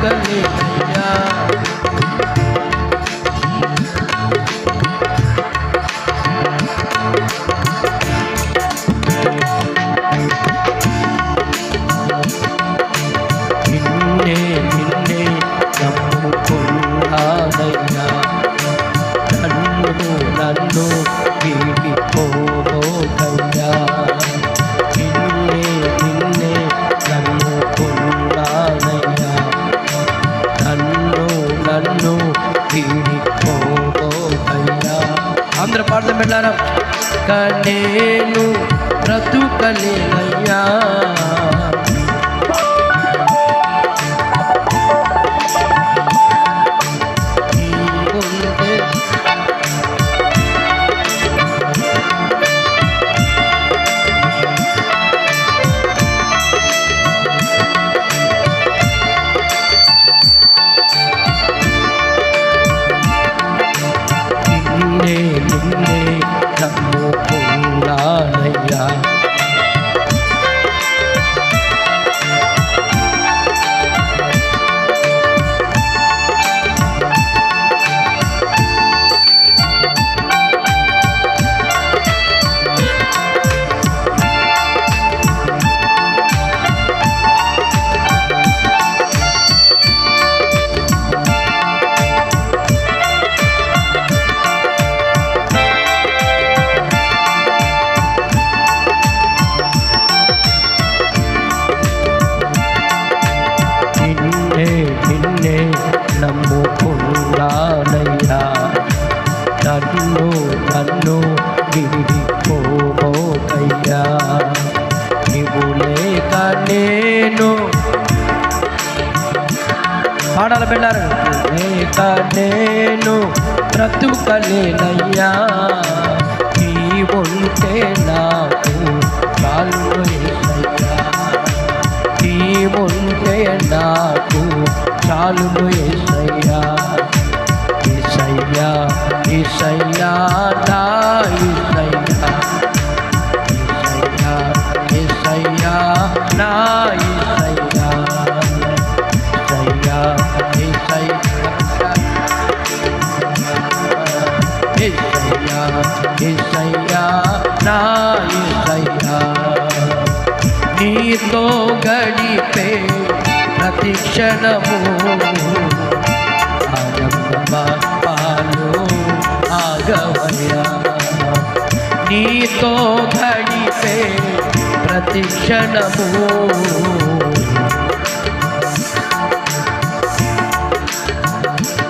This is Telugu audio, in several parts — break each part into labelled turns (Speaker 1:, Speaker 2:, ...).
Speaker 1: బ్రతుకలేనయ్యా. నిన్నే నిన్నే నమ్ముకున్నానయ్యా, నన్ను నన్ను వీడిపోకయ్యా. నిన్నే నిన్నే నమ్ముకున్నానయ్యా, నన్ను నన్ను వీడిపోకయ్యా. అందరూ పాడతాం పెట్టారా? నేను బ్రతుకలేనయ్యా, నిన్నే నిన్నే నమ్ముకున్నానయ్యా. నిన్నే నమ్ముకున్నానయ్యా, నన్ను నన్ను విడిపోకయ్యా. నీవు లేక నేను పాడాలి పెట్టారు. లేక నేను బ్రతుకలేనయ్యా, నీవుంటే నాకు చాలు యేసయ్యా. నీవుంటే నాకు చాలును యేసయ్యా. యేసయ్యా యేసయ్యా నా యేసయ్యా, యేసయ్యా యేసయ్యా నా యేసయ్యా, యేసయ్యా యేసయ్యా యేసయ్యా నా యేసయ్యా. నీతో గడిపే ప్రతి క్షణము ఆరంభపాలు ఆగవయ్యా. నీతో గడిపే ప్రతి క్షణము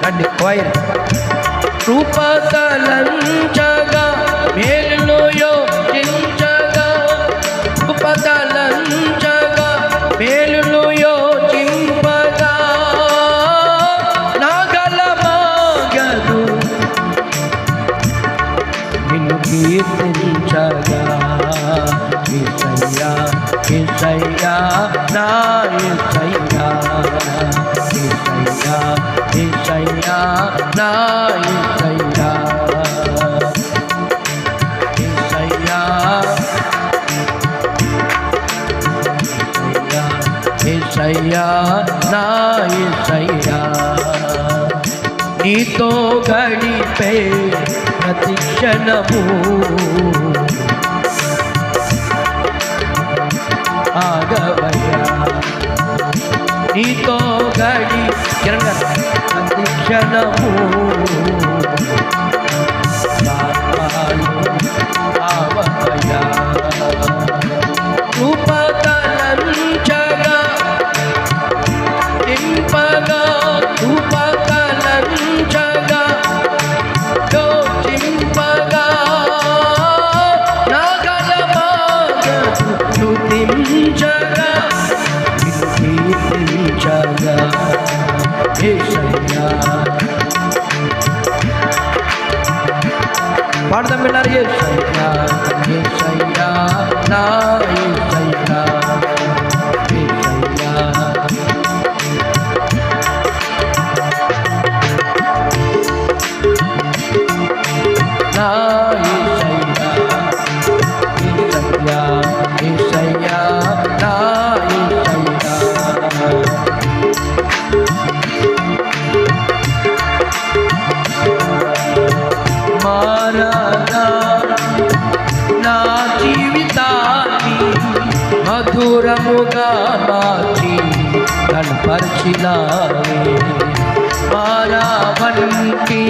Speaker 1: రండి క్వైర్. కృపతలంచగా మేలును యోచించగా, కృపతలంచగా మేలును యోచింపగా, నా గలమాగదు నిన్ను కీర్తించగా. యేసయ్యా యేసయ్యా నా యేసయ్యా, యేసయ్యా యేసయ్యా నా యేసయ్యా, యేసయ్యా యేసయ్యా నా యేసయ్యా. నీతో గడిపే ప్రతి క్షణము ఆగవయ్యా. నీతో గడి ప్రతి క్షణము ఆవయ్యా. కృపతలంచగా నింపగా, కృపతలంచగా యోచింపగా, నా గలమాగదు స్తుతించగా, కీర్తించగా. యేసయ్యా పాడదాం విన్నారు. యేసయ్యా యేసయ్యా నా యేసయ్యా, యేసయ్యా నా యేసయ్యా, యేసయ్యా యేసయ్యా నా యేసయ్యా. మధురముగా మార్చి కనపరిచినావే. మారావంటి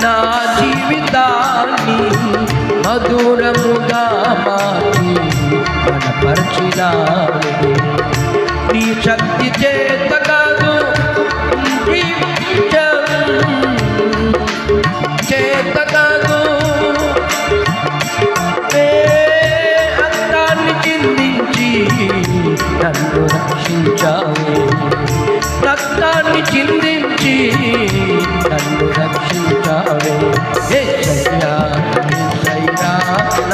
Speaker 1: నా జీవితాన్ని మధురముగా మార్చి కనపరిచినావే. నీ శక్తి చేత కాదు చేత కాదు అంతాన్ని చిందించి నన్ను రక్షించావే. రక్తాన్ని చిందించి నన్ను రక్షించావే. యేసయ్యా యేసయ్యా నా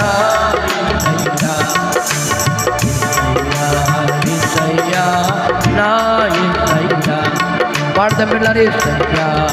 Speaker 1: యేసయ్యా యేసయ్యా నా యేసయ్యా. పాడదాం పిల్లలు. యేసయ్యా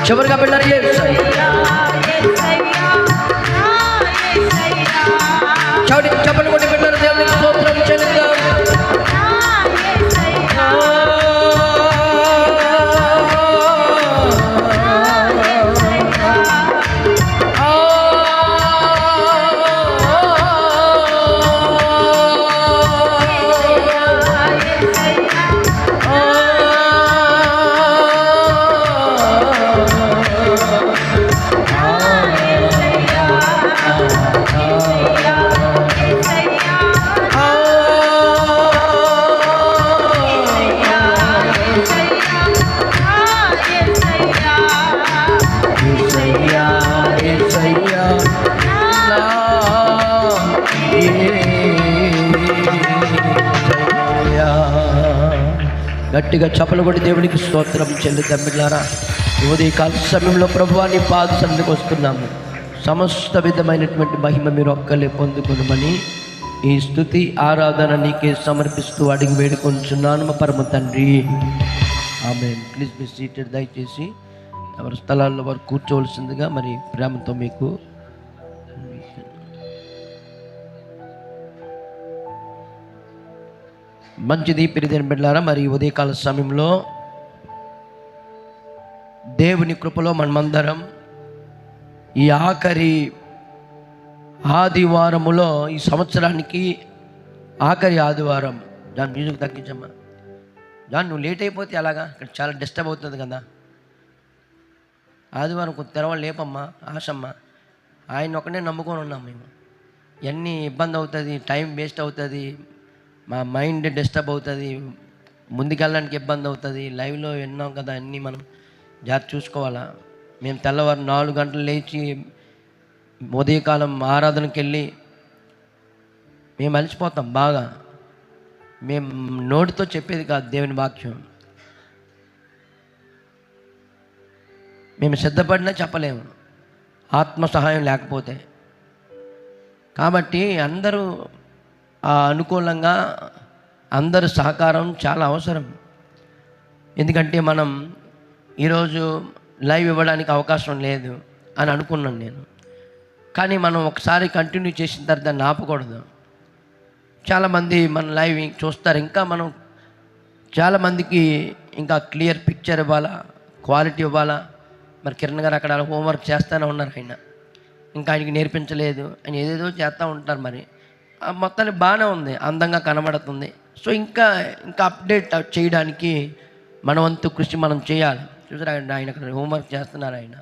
Speaker 1: చివరిగా పిల్లలు యేసయ్యా చెప్పండి కొట్టి పిల్లలు దేవునికి స్తోత్రం చెల్లిద్దాం. గట్టిగా చప్పలు కొట్టి దేవునికి స్తోత్రం చెల్లిద్దాం. ఉదయకాల సమయంలో ప్రభువా నీ పాద సన్నిధికి వస్తున్నాము. సమస్త విధమైనటువంటి మహిమ మీరు ఒక్కలే పొందుకొనమని ఈ స్తుతి ఆరాధన నీకే సమర్పిస్తూ అడిగి వేడుకొంచున్నాను మా పరమ తండ్రి. ఆమేన్. Please be seated. దయచేసి ఎవరి స్థలాల్లో వారు కూర్చోవలసిందిగా మరి ప్రేమతో మీకు మంచిది. ప్రియమైన బిడ్డలారా, మరి ఉదయకాల సమయంలో దేవుని కృపలో మనమందరం ఈ ఆఖరి ఆదివారములో, ఈ సంవత్సరానికి ఆఖరి ఆదివారం. దాని మ్యూజిక్ తగ్గించమ్మా. దాన్ని నువ్వు లేట్ అయిపోతే అలాగా, ఇక్కడ చాలా డిస్టర్బ్ అవుతుంది కదా. ఆదివారం కొంచెం తెరవాలి లేపమ్మా, ఆశమ్మ. ఆయన ఒకనే నమ్ముకొని ఉన్నాం మేము. ఎన్ని ఇబ్బంది అవుతుంది, టైం వేస్ట్ అవుతుంది, మా మైండ్ డిస్టర్బ్ అవుతుంది, ముందుకెళ్ళడానికి ఇబ్బంది అవుతుంది. లైవ్లో విన్నాం కదా, అన్నీ మనం జాగ్రత్త చూసుకోవాలా. మేము తెల్లవారు 4 గంటలు లేచి ఉదయకాలం ఆరాధనకి వెళ్ళి మేము అలసిపోతాం బాగా. మేము నోటితో చెప్పేది కాదు దేవుని వాక్యం. మేము సిద్ధపడినా చెప్పలేము ఆత్మ సహాయం లేకపోతే. కాబట్టి అందరూ అనుకూలంగా అందరి సహకారం చాలా అవసరం. ఎందుకంటే మనం ఈరోజు లైవ్ ఇవ్వడానికి అవకాశం లేదు అని అనుకున్నాను నేను. కానీ మనం ఒకసారి కంటిన్యూ చేసిన తర్వాత దాన్ని ఆపకూడదు. చాలామంది మన లైవ్ చూస్తారు. ఇంకా మనం చాలామందికి ఇంకా క్లియర్ పిక్చర్ ఇవ్వాలా, క్వాలిటీ ఇవ్వాలా. మరి కిరణ్ గారు అక్కడ హోంవర్క్ చేస్తూనే ఉన్నారు. ఆయన ఇంకా ఆయనకి నేర్పించలేదు, ఆయన ఏదేదో చేస్తూ ఉంటారు. మరి మొత్తానికి బాగానే ఉంది, అందంగా కనబడుతుంది. సో ఇంకా అప్డేట్ చేయడానికి మన వంతు కృషి మనం చేయాలి. చూసారా, ఆయన అక్కడ హోంవర్క్ చేస్తున్నారు. ఆయన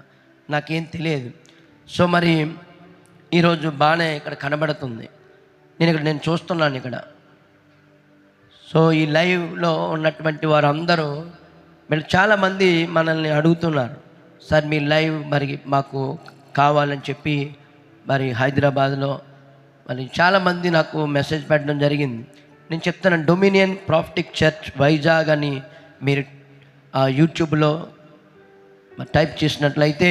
Speaker 1: నాకేం తెలియదు. సో మరి ఈరోజు బాగానే ఇక్కడ కనబడుతుంది. నేను చూస్తున్నాను ఇక్కడ. సో ఈ లైవ్లో ఉన్నటువంటి వారందరూ మీరు చాలామంది మనల్ని అడుగుతున్నారు, సార్ మీ లైవ్ మరి మాకు కావాలని చెప్పి మరి హైదరాబాద్లో మరి చాలామంది నాకు మెసేజ్ పెట్టడం జరిగింది. నేను చెప్తాను, డొమినియన్ ప్రాఫిటిక్ చర్చ్ వైజాగ్ అని మీరు యూట్యూబ్లో టైప్ చేసినట్లయితే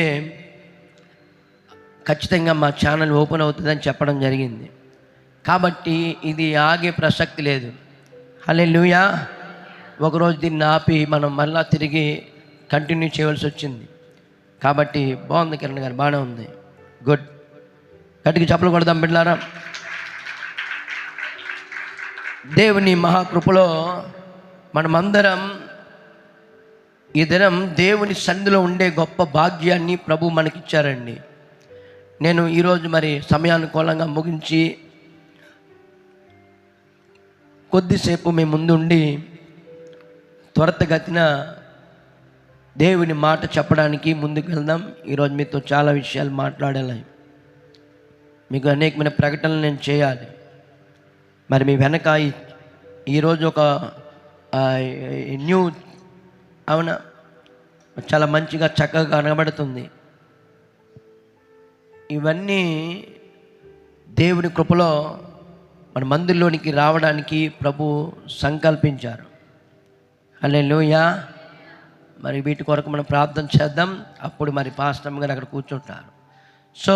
Speaker 1: ఖచ్చితంగా మా ఛానల్ ఓపెన్ అవుతుందని చెప్పడం జరిగింది. కాబట్టి ఇది ఆగే ప్రసక్తి లేదు. హల్లెలూయా. ఒకరోజు దీన్ని ఆపి మనం మళ్ళా తిరిగి కంటిన్యూ చేయవలసి వచ్చింది. కాబట్టి బాగుంది కిరణ్ గారు, బాగానే ఉంది, గుడ్. గట్టిగా చప్పలు కొడదాం బిడ్డలారా. దేవుని మహాకృపలో మనమందరం ఈ దినం దేవుని సన్నిధిలో ఉండే గొప్ప భాగ్యాన్ని ప్రభు మనకిచ్చారండి. నేను ఈరోజు మరి సమయానుకూలంగా ముగించి కొద్దిసేపు మేము ముందుండి త్వరితగతిన దేవుని మాట చెప్పడానికి ముందుకు వెళ్దాం. ఈరోజు మీతో చాలా విషయాలు మాట్లాడాలి, మీకు అనేకమైన ప్రకటనలు నేను చేయాలి. మరి మీ వెనక ఈరోజు ఒక న్యూ, అవునా, చాలా మంచిగా చక్కగా కనబడుతుంది. ఇవన్నీ దేవుని కృపలో మన మందిరంలోనికి రావడానికి ప్రభు సంకల్పించారు. హల్లెలూయా. మరి వీటి కొరకు మనం ప్రార్థన చేద్దాం. అప్పుడు మరి పాస్టర్ గారు అక్కడ కూర్చుంటారు. సో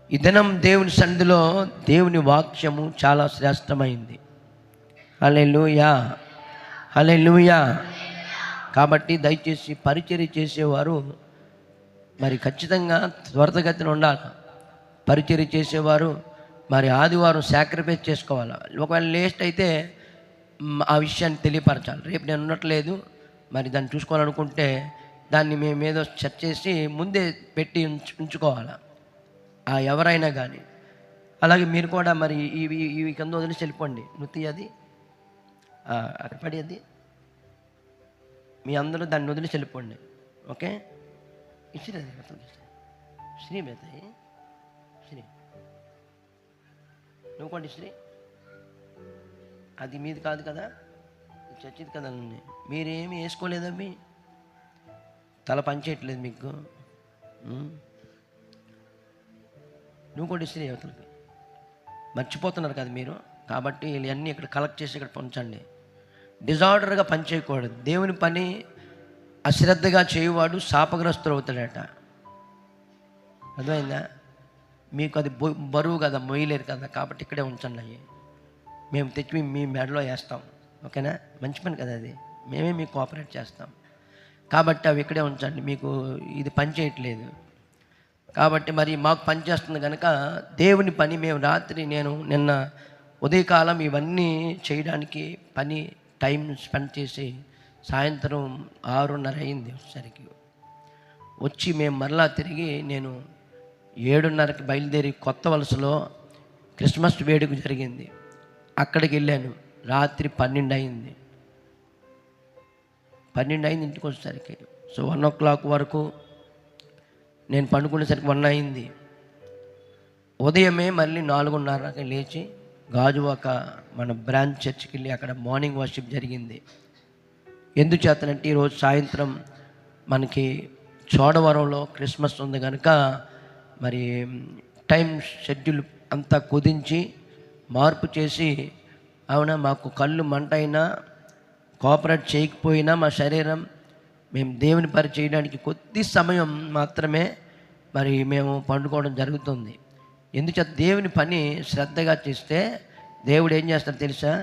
Speaker 1: ఈ దినం దేవుని సన్నిధిలో దేవుని వాక్యము చాలా శ్రేష్టమైంది. హల్లెలూయా, హల్లెలూయా. కాబట్టి దయచేసి పరిచర్య చేసేవారు మరి ఖచ్చితంగా త్వరితగతిన ఉండాలి. పరిచర్య చేసేవారు మరి ఆదివారం సాక్రిఫైస్ చేసుకోవాలి. ఒకవేళ లేట్ అయితే ఆ విషయాన్ని తెలియపరచాలి. రేపు నేను ఉండట్లేదు, మరి దాన్ని చూసుకోవాలనుకుంటే దాన్ని మేము ఏదో సెట్ చేసి ముందే పెట్టి ఉంచుకోవాలి, ఎవరైనా కానీ. అలాగే మీరు కూడా మరి ఇవి కింద వదిలేసి వెళ్ళిపోండి. నృత్య అది అక్కడ పడి, అది మీ అందరూ దాన్ని వదిలేసి వెళ్ళిపోండి. ఓకే. ఇచ్చి శ్రీ బేతాయి, శ్రీ నువ్వు కూడా శ్రీ, అది మీది కాదు కదా, చచ్చిది కదా. మీరేమి వేసుకోలేదమ్మి, తల పనిచేయట్లేదు మీకు. నువ్వు కూడా శ్రీ అవతలకి మర్చిపోతున్నారు కదా మీరు. కాబట్టి ఇవన్నీ ఇక్కడ కలెక్ట్ చేసి ఇక్కడ పంచండి. డిజార్డర్గా పని చేయకూడదు. దేవుని పని అశ్రద్ధగా చేయువాడు శాపగ్రస్తుడు అవుతాడట. అర్థమైందా? మీకు అది బరువు కదా, మొయ్యలేరు కదా, కాబట్టి ఇక్కడే ఉంచండి. అయ్యి మేము తెచ్చి మీ మెడలో వేస్తాం. ఓకేనా? మంచి పని కదా అది, మేమే మీకు కోఆపరేట్ చేస్తాం. కాబట్టి అవి ఇక్కడే ఉంచండి, మీకు ఇది పని చేయట్లేదు. కాబట్టి మరి మాకు పని చేస్తుంది కనుక దేవుని పని మేము నేను నిన్న ఉదయకాలం ఇవన్నీ చేయడానికి పని టైం స్పెండ్ చేసి సాయంత్రం 6:30 అయింది వచ్చేసరికి. వచ్చి మేము మరలా తిరిగి నేను 7:30కి బయలుదేరి కొత్త వలసలో క్రిస్మస్ వేడుక జరిగింది, అక్కడికి వెళ్ళాను. రాత్రి 12 అయింది. ఇంటికి వచ్చేసరికి. సో 1 o'clock వరకు నేను పండుకునేసరికి 1 అయింది. ఉదయమే మళ్ళీ 4:30కి లేచి గాజువాక మన బ్రాంచ్ చర్చ్కి వెళ్ళి అక్కడ మార్నింగ్ వర్షిప్ జరిగింది. ఎందుచేతనంటే ఈరోజు సాయంత్రం మనకి చోడవరంలో క్రిస్మస్ ఉంది కనుక మరి టైం షెడ్యూల్ అంతా కుదించి మార్పు చేసి, అవునా మాకు కళ్ళు మంట అయినా కోఆపరేట్ చేయకపోయినా మా శరీరం మేము దేవుని పని చేయడానికి కొద్ది సమయం మాత్రమే మరి మేము పండుకోవడం జరుగుతుంది. ఎందుచేత దేవుని పని శ్రద్ధగా చేస్తే దేవుడు ఏం చేస్తాడు తెలుసా?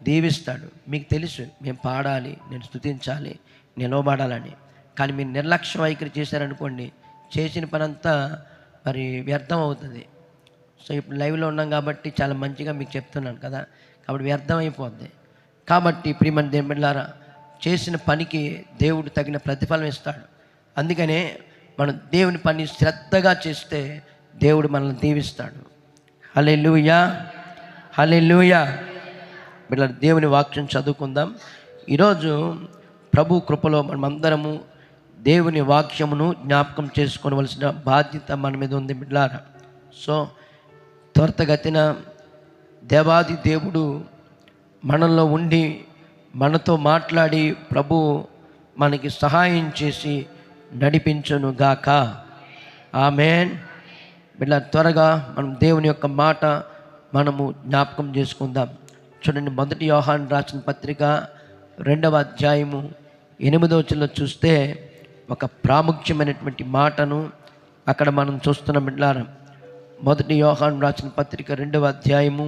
Speaker 1: దీవిస్తాడు. మీకు తెలుసు మేము పాడాలి, నేను స్తుతించాలి, నిలవబడాలని. కానీ మీరు నిర్లక్ష్య వైఖరి చేశారనుకోండి, చేసిన పని అంతా మరి వ్యర్థం అవుతుంది. సో ఇప్పుడు లైవ్లో ఉన్నాం కాబట్టి చాలా మంచిగా మీకు చెప్తున్నాను కదా, కాబట్టి వ్యర్థం అయిపోద్ది. కాబట్టి ప్రియమైన దేవుని బిడ్డలారా, చేసిన పనికి దేవుడు తగిన ప్రతిఫలం ఇస్తాడు. అందుకనే మనం దేవుని పని శ్రద్ధగా చేస్తే దేవుడు మనల్ని దీవిస్తాడు. హల్లెలూయా, హల్లెలూయా. బిడ్డలారా, దేవుని వాక్యం చదువుకుందాం. ఈరోజు ప్రభు కృపలో మనమందరము దేవుని వాక్యమును జ్ఞాపకం చేసుకోవలసిన బాధ్యత మన మీద ఉంది బిడ్డలారా. సో త్వరితగతిన దేవాది దేవుడు మనలో ఉండి మనతో మాట్లాడి ప్రభు మనకి సహాయం చేసి నడిపించును గాక. ఆమేన్. బిడ్డ త్వరగా మనం దేవుని యొక్క మాట మనము జ్ఞాపకం చేసుకుందాం. చూడండి, 1 యోహాను రాసిన పత్రిక 2వ అధ్యాయము 8వ వచనంలో చూస్తే ఒక ప్రాముఖ్యమైనటువంటి మాటను అక్కడ మనం చూస్తున్నాం బిడ్డలారా. 1 యోహాను రాసిన పత్రిక 2వ అధ్యాయము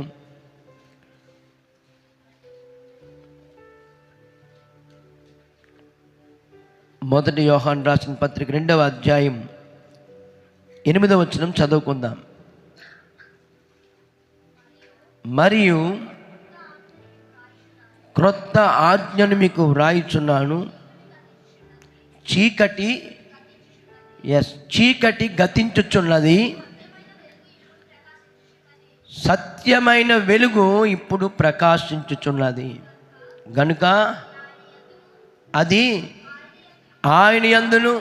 Speaker 1: 1 యోహాను రాసిన పత్రిక 2వ అధ్యాయం 8వ వచనం చదువుకుందాం. మరియు క్రొత్త ఆజ్ఞను మీకు వ్రాయిచున్నాను, చీకటి గతించుచున్నది, సత్యమైన వెలుగు ఇప్పుడు ప్రకాశించుచున్నది గనుక అది ఆయన యందును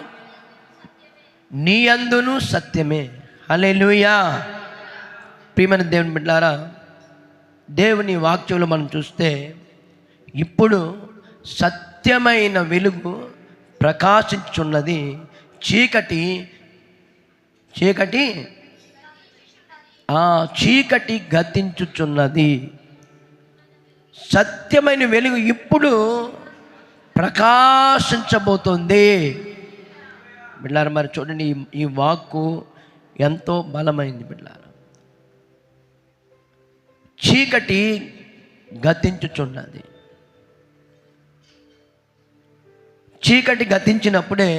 Speaker 1: నీ యందును సత్యమే. హల్లెలూయా. ప్రియమైన దేవుని బిడ్డలారా, దేవుని వాక్యంలో మనం చూస్తే ఇప్పుడు సత్యమైన వెలుగు ప్రకాశించున్నది, చీకటి గతించుచున్నది. సత్యమైన వెలుగు ఇప్పుడు ప్రకాశించబోతుంది. బిడ్డలారా, మరి చూడండి, ఈ వాక్కు ఎంతో బలమైంది బిడ్డలారా. చీకటి గతించుచున్నది. చీకటి గతించినప్పుడే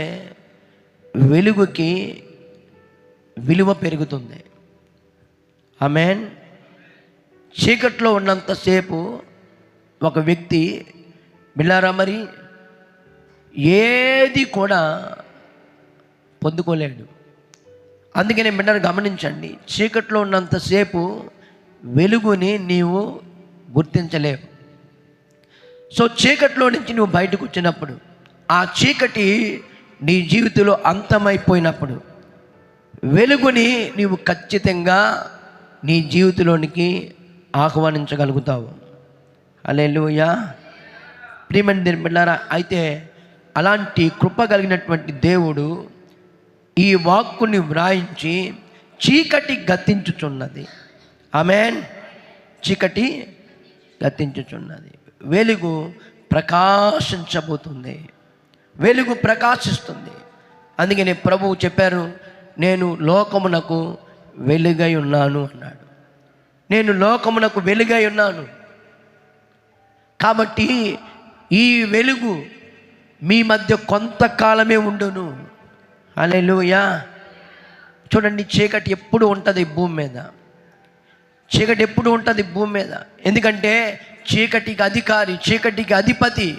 Speaker 1: వెలుగుకి విలువ పెరుగుతుంది. ఆమేన్. చీకట్లో ఉన్నంతసేపు ఒక వ్యక్తి బిడ్డలారా మరి ఏది కూడా పొందుకోలేడు. అందుకనే బిడ్డలారా గమనించండి, చీకట్లో ఉన్నంతసేపు వెలుగుని నీవు గుర్తించలేవు. సో చీకట్లో నుంచి నువ్వు బయటకు వచ్చినప్పుడు, ఆ చీకటి నీ జీవితంలో అంతమైపోయినప్పుడు వెలుగుని నీవు ఖచ్చితంగా నీ జీవితంలోనికి ఆహ్వానించగలుగుతావు. హల్లెలూయా. ప్రియమైన దేవుని బిడ్డలారా, అయితే అలాంటి కృప కలిగినటువంటి దేవుడు ఈ వాక్కుని వ్రాయించి చీకటి గతించుచున్నది. ఆమేన్. చీకటి గతించుచున్నది, వెలుగు ప్రకాశించబోతుంది. వెలుగు ప్రకాశిస్తుంది. అందుకని ప్రభువు చెప్పారు, నేను లోకమునకు వెలుగై ఉన్నాను అన్నాడు. నేను లోకమునకు వెలుగై ఉన్నాను. కాబట్టి ఈ వెలుగు మీ మధ్య కొంతకాలమే ఉండును. హల్లెలూయా. చూడండి, చీకటి ఎప్పుడు ఉంటుంది భూమి మీద. చీకటి ఎప్పుడు ఉంటుంది భూమి మీద. ఎందుకంటే చీకటికి అధికారి, చీకటికి అధిపతి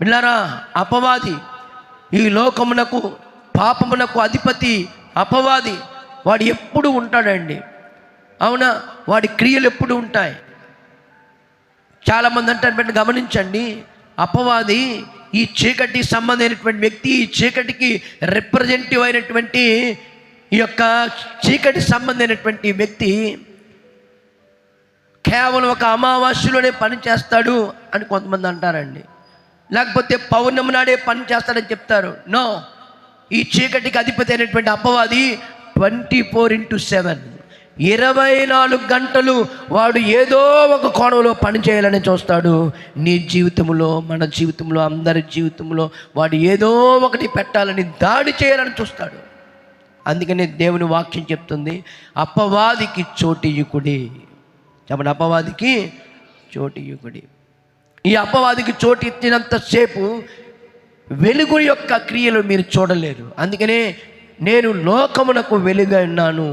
Speaker 1: విన్నారా అపవాది. ఈ లోకమునకు, పాపమునకు అధిపతి అపవాది. వాడు ఎప్పుడు ఉంటాడండి. అవునా, వాడి క్రియలు ఎప్పుడు ఉంటాయి. చాలామంది అంటారు, గమనించండి, అపవాది ఈ చీకటి సంబంధమైనటువంటి వ్యక్తి, ఈ చీకటికి రిప్రజెంటివ్ అయినటువంటి ఈ యొక్క చీకటి సంబంధమైనటువంటి వ్యక్తి కేవలం ఒక అమావాస్యలోనే పని చేస్తాడు అని కొంతమంది అంటారండి. లేకపోతే పౌర్ణమి నాడే పని చేస్తాడని చెప్తారు. నో, ఈ చీకటికి అధిపతి అయినటువంటి అపవాది 24/7 24 గంటలు వాడు ఏదో ఒక కోణంలో పని చేయాలని చూస్తాడు. నీ జీవితంలో, మన జీవితంలో, అందరి జీవితంలో వాడు ఏదో ఒకటి పెట్టాలని, దాడి చేయాలని చూస్తాడు. అందుకని దేవుని వాక్యం చెప్తుంది, అపవాదికి చోటియుకుడి. చెప్పండి, అపవాదికి చోటియుకుడి. ఈ అపవాదికి చోటు ఇచ్చినంతసేపు వెలుగు యొక్క క్రియలు మీరు చూడలేరు. అందుకనే నేను లోకమునకు వెలుగై ఉన్నాను.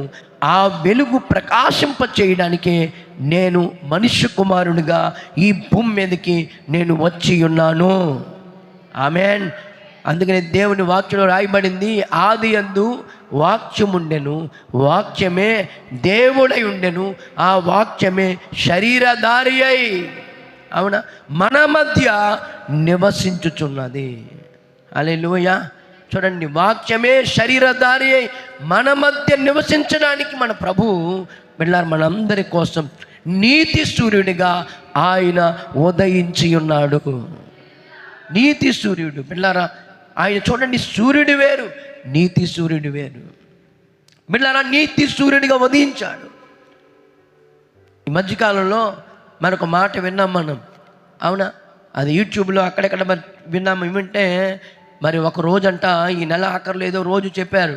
Speaker 1: ఆ వెలుగు ప్రకాశింప చేయడానికే నేను మనుష్య కుమారునిగా ఈ భూమి మీదకి నేను వచ్చి ఉన్నాను. ఆమేన్. అందుకని దేవుని వాక్యంలో రాయబడింది, ఆదియందు వాక్యముండెను, వాక్యమే దేవుడై ఉండెను, ఆ వాక్యమే శరీరధారి అయి, అవునా, మన మధ్య నివసించుచున్నది. హల్లెలూయా. చూడండి, వాక్యమే శరీరధారి అయి మన మధ్య నివసించడానికి మన ప్రభువు బిడ్డలారా మనందరి కోసం నీతి సూర్యుడిగా ఆయన ఉదయించి ఉన్నాడు. నీతి సూర్యుడు బిడ్డలారా, ఆయన చూడండి, సూర్యుడు వేరు, నీతి సూర్యుడు వేరు. బిడ్డలారా, నీతి సూర్యుడిగా ఉదయించాడు. ఈ మధ్యకాలంలో మరొక మాట విన్నాం మనం, అవునా, అది యూట్యూబ్లో అక్కడెక్కడ మరి విన్నాము. ఏమంటే మరి ఒక రోజంట, ఈ నెల ఆఖరిలో ఏదో రోజు చెప్పారు.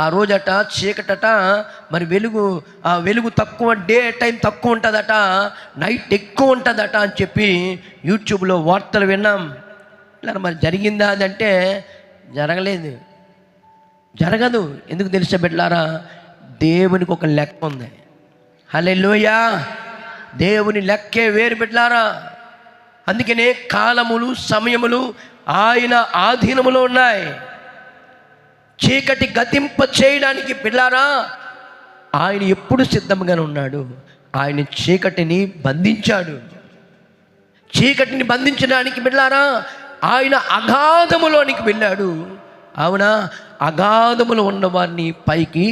Speaker 1: ఆ రోజట చీకటట, మరి ఆ వెలుగు తక్కువ, డే టైం తక్కువ ఉంటుందట, నైట్ ఎక్కువ ఉంటుందట అని చెప్పి యూట్యూబ్లో వార్తలు విన్నాం. ఇలా మరి జరిగిందా అదంటే జరగలేదు, జరగదు. ఎందుకు తెలిసే బిడ్డలారా, దేవునికి ఒక లెక్క ఉంది. హల్లెలూయా. దేవుని లెక్కే వేరు బిడ్డలారా. అందుకనే కాలములు, సమయములు ఆయన ఆధీనములో ఉన్నాయి. చీకటి గతింప చేయడానికి బిడ్డలారా ఆయన ఎప్పుడు సిద్ధంగానే ఉన్నాడు. ఆయన చీకటిని బంధించాడు. చీకటిని బంధించడానికి బిడ్డలారా ఆయన అగాధములోనికి వెళ్ళాడు. అవునా, అగాధములో ఉన్న వారిని పైకి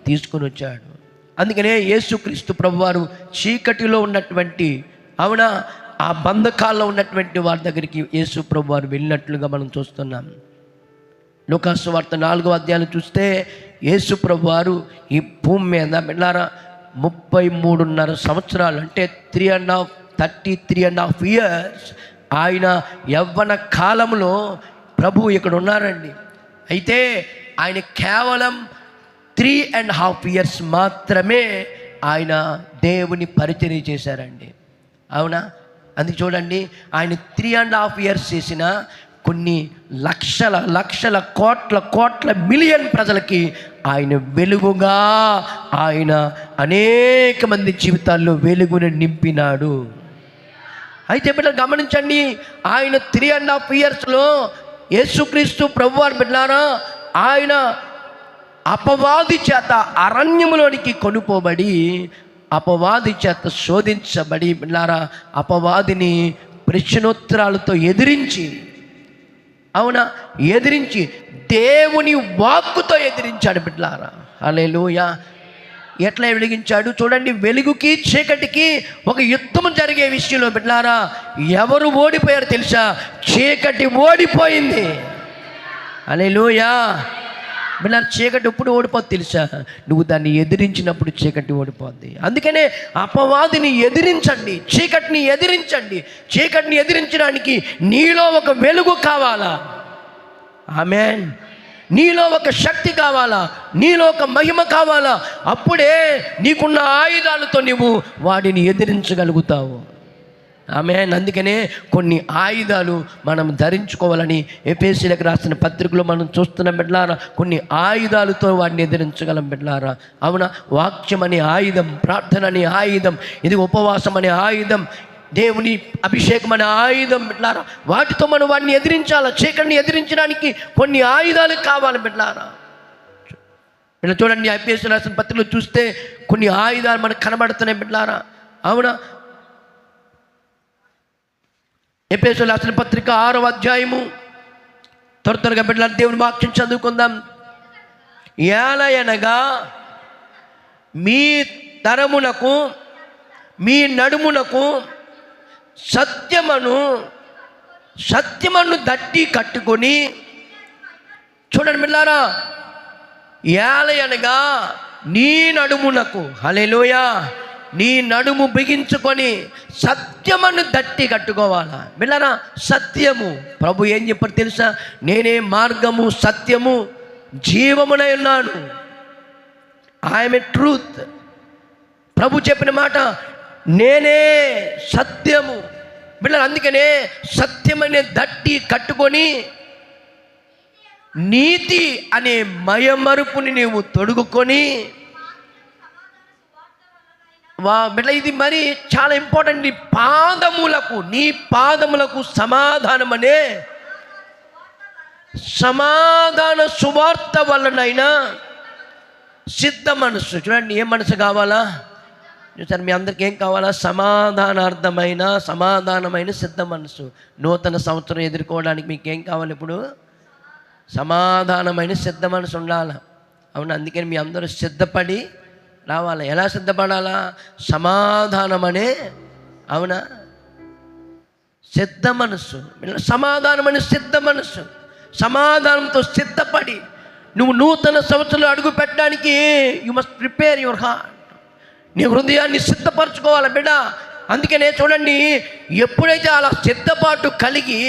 Speaker 1: తీసుకొని వచ్చాడు. అందుకనే యేసుక్రీస్తు ప్రభువారు చీకటిలో ఉన్నటువంటి, అవునా, ఆ బంధకాల్లో ఉన్నటువంటి వారి దగ్గరికి యేసు ప్రభువారు వెళ్ళినట్లుగా మనం చూస్తున్నాం. లూకా సువార్త 4వ అధ్యాయం చూస్తే యేసు ప్రభువారు ఈ భూమి మీద బిడ్డలారా 33.5 సంవత్సరాలు, అంటే 33.5 ఇయర్స్ ఆయన యవ్వన కాలంలో ప్రభువు ఇక్కడ ఉన్నారండి. అయితే ఆయన కేవలం 3.5 ఇయర్స్ మాత్రమే ఆయన దేవుని పరిచర్య చేశారండి. అవునా, అందుకు చూడండి, ఆయన 3.5 ఇయర్స్ చేసిన కొన్ని లక్షల కోట్ల మిలియన్ ప్రజలకి ఆయన వెలుగుగా ఆయన అనేక మంది జీవితాల్లో వెలుగుని నింపినాడు. అయితే బిడ్డలు గమనించండి, ఆయన 3.5 ఇయర్స్లో యేసుక్రీస్తు ప్రభువారు బిడ్డలారా ఆయన అపవాది చేత అరణ్యములోనికి కొనుపోబడి, అపవాది చేత శోధించబడి బిడ్డలారా అపవాదిని ప్రశ్నోత్తరాలతో ఎదిరించి, అవునా, ఎదిరించి దేవుని వాక్కుతో ఎదిరించాడు బిడ్డలారా. హల్లెలూయా. ఎట్లా వెలిగించాడు చూడండి. వెలుగుకి చీకటికి ఒక యుద్ధం జరిగే విషయంలో బిడ్డలారా ఎవరు ఓడిపోయారు తెలుసా? చీకటి ఓడిపోయింది. హల్లెలూయా. బిడ్డలారా, చీకటి ఎప్పుడు ఓడిపోద్ది తెలుసా? నువ్వు దాన్ని ఎదిరించినప్పుడు చీకటి ఓడిపోద్ది. అందుకనే అపవాదిని ఎదిరించండి, చీకటిని ఎదిరించండి. చీకటిని ఎదిరించడానికి నీలో ఒక వెలుగు కావాలా? ఆమేన్. నీలో ఒక శక్తి కావాలా, నీలో ఒక మహిమ కావాలా, అప్పుడే నీకున్న ఆయుధాలతో నువ్వు వాడిని ఎదిరించగలుగుతావు. ఆమేన్. అందుకనే కొన్ని ఆయుధాలు మనం ధరించుకోవాలని ఎఫెసీయులకు రాసిన పత్రికలో మనం చూస్తున్నాం బిడ్డలారా. కొన్ని ఆయుధాలతో వాడిని ఎదిరించగలం బిడ్డలారా. అవునా? వాక్యం అనే ఆయుధం, ప్రార్థన అనే ఆయుధం, ఇది ఉపవాసం అనే ఆయుధం, దేవుని అభిషేకం అనే ఆయుధం బిడ్డలారా. వాటితో మనం వాడిని ఎదిరించాలి. చీకటిని ఎదిరించడానికి కొన్ని ఆయుధాలు కావాలి బిడ్డలారా. ఇలా చూడండి, ఎఫెసీయులకు రాసిన పత్రికలో చూస్తే కొన్ని ఆయుధాలు మనకు కనబడుతున్నాయి బిడ్డలారా. అవునా? ఎఫెసీయులకు రాసిన పత్రిక 6వ అధ్యాయము, త్వరగా బిడ్డలారా దేవుని వాక్యం చదువుకుందాం. ఏలయనగా మీ తరమునకు మీ నడుమునకు సత్యమును దట్టి కట్టుకొని, చూడండి బిడ్డలారా, ఏలయనగా నీ నడుమునకు, హల్లెలూయా, నీ నడుము బిగించుకొని సత్యమును దట్టి కట్టుకోవాలా బిడ్డలారా. సత్యము, ప్రభు ఏం చెప్పారు తెలుసా? నేనే మార్గము, సత్యము, జీవమునై ఉన్నాను. I'm a truth. ప్రభు చెప్పిన మాట, నేనే సత్యము బిడ్డలారా. అందుకనే సత్యమనే దట్టి కట్టుకొని నీతి అనే మయమరుపుని నీవు తొడుగుకొని, బిడ్డ ఇది మరి చాలా ఇంపార్టెంట్. నీ పాదములకు సమాధాన సువార్త వలనైనా సిద్ధ మనసు. చూడండి, ఏ మనసు కావాలా? చూసారు మీ అందరికి ఏం కావాలా? సమాధానమైన సిద్ధ మనసు. నూతన సంవత్సరం ఎదుర్కోవడానికి మీకు ఏం కావాలి? ఇప్పుడు సమాధానమైన సిద్ధ మనసు ఉండాలి. అవును, అందుకని మీ అందరూ సిద్ధపడి రావాలి. ఎలా సిద్ధపడాలా? సమాధానమనే, అవునా, సిద్ధ మనసు. సమాధానమనే సిద్ధ మనసు. సమాధానంతో సిద్ధపడి నువ్వు నూతన సంవత్సరంలో అడుగు పెట్టడానికి you must prepare your heart. నీ హృదయాన్ని సిద్ధపరచుకోవాలి బిడ్డ. అందుకనే చూడండి, ఎప్పుడైతే అలా సిద్ధపాటు కలిగి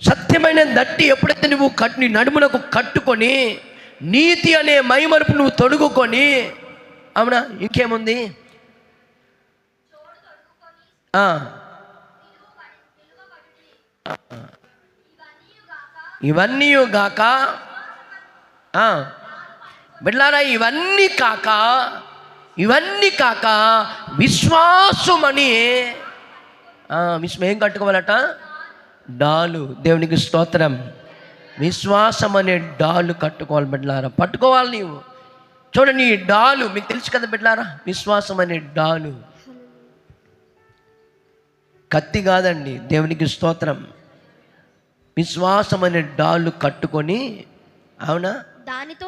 Speaker 1: సత్యమైన దట్టి ఎప్పుడైతే నువ్వు నీ నడుమునకు కట్టుకొని నీతి అనే మైమరుపు నువ్వు తొడుగుకొని, అవునా, ఇంకేముంది? ఇవన్నీ గాక బిడ్డలారా, ఇవన్నీ కాక విశ్వాసమని, విశ్వం ఏం కట్టుకోవాలట? డాలు. దేవునికి స్తోత్రం. విశ్వాసం అనే డాలు కట్టుకోవాలి బిడ్డలారా. పట్టుకోవాలి నీవు. చూడండి, ఈ డాలు మీకు తెలుసు కదా బిడ్డలారా, విశ్వాసం అనే డాలు కత్తి కాదండి. దేవునికి స్తోత్రం. విశ్వాసం అనే డాలు కట్టుకొని, అవునా,
Speaker 2: దానితో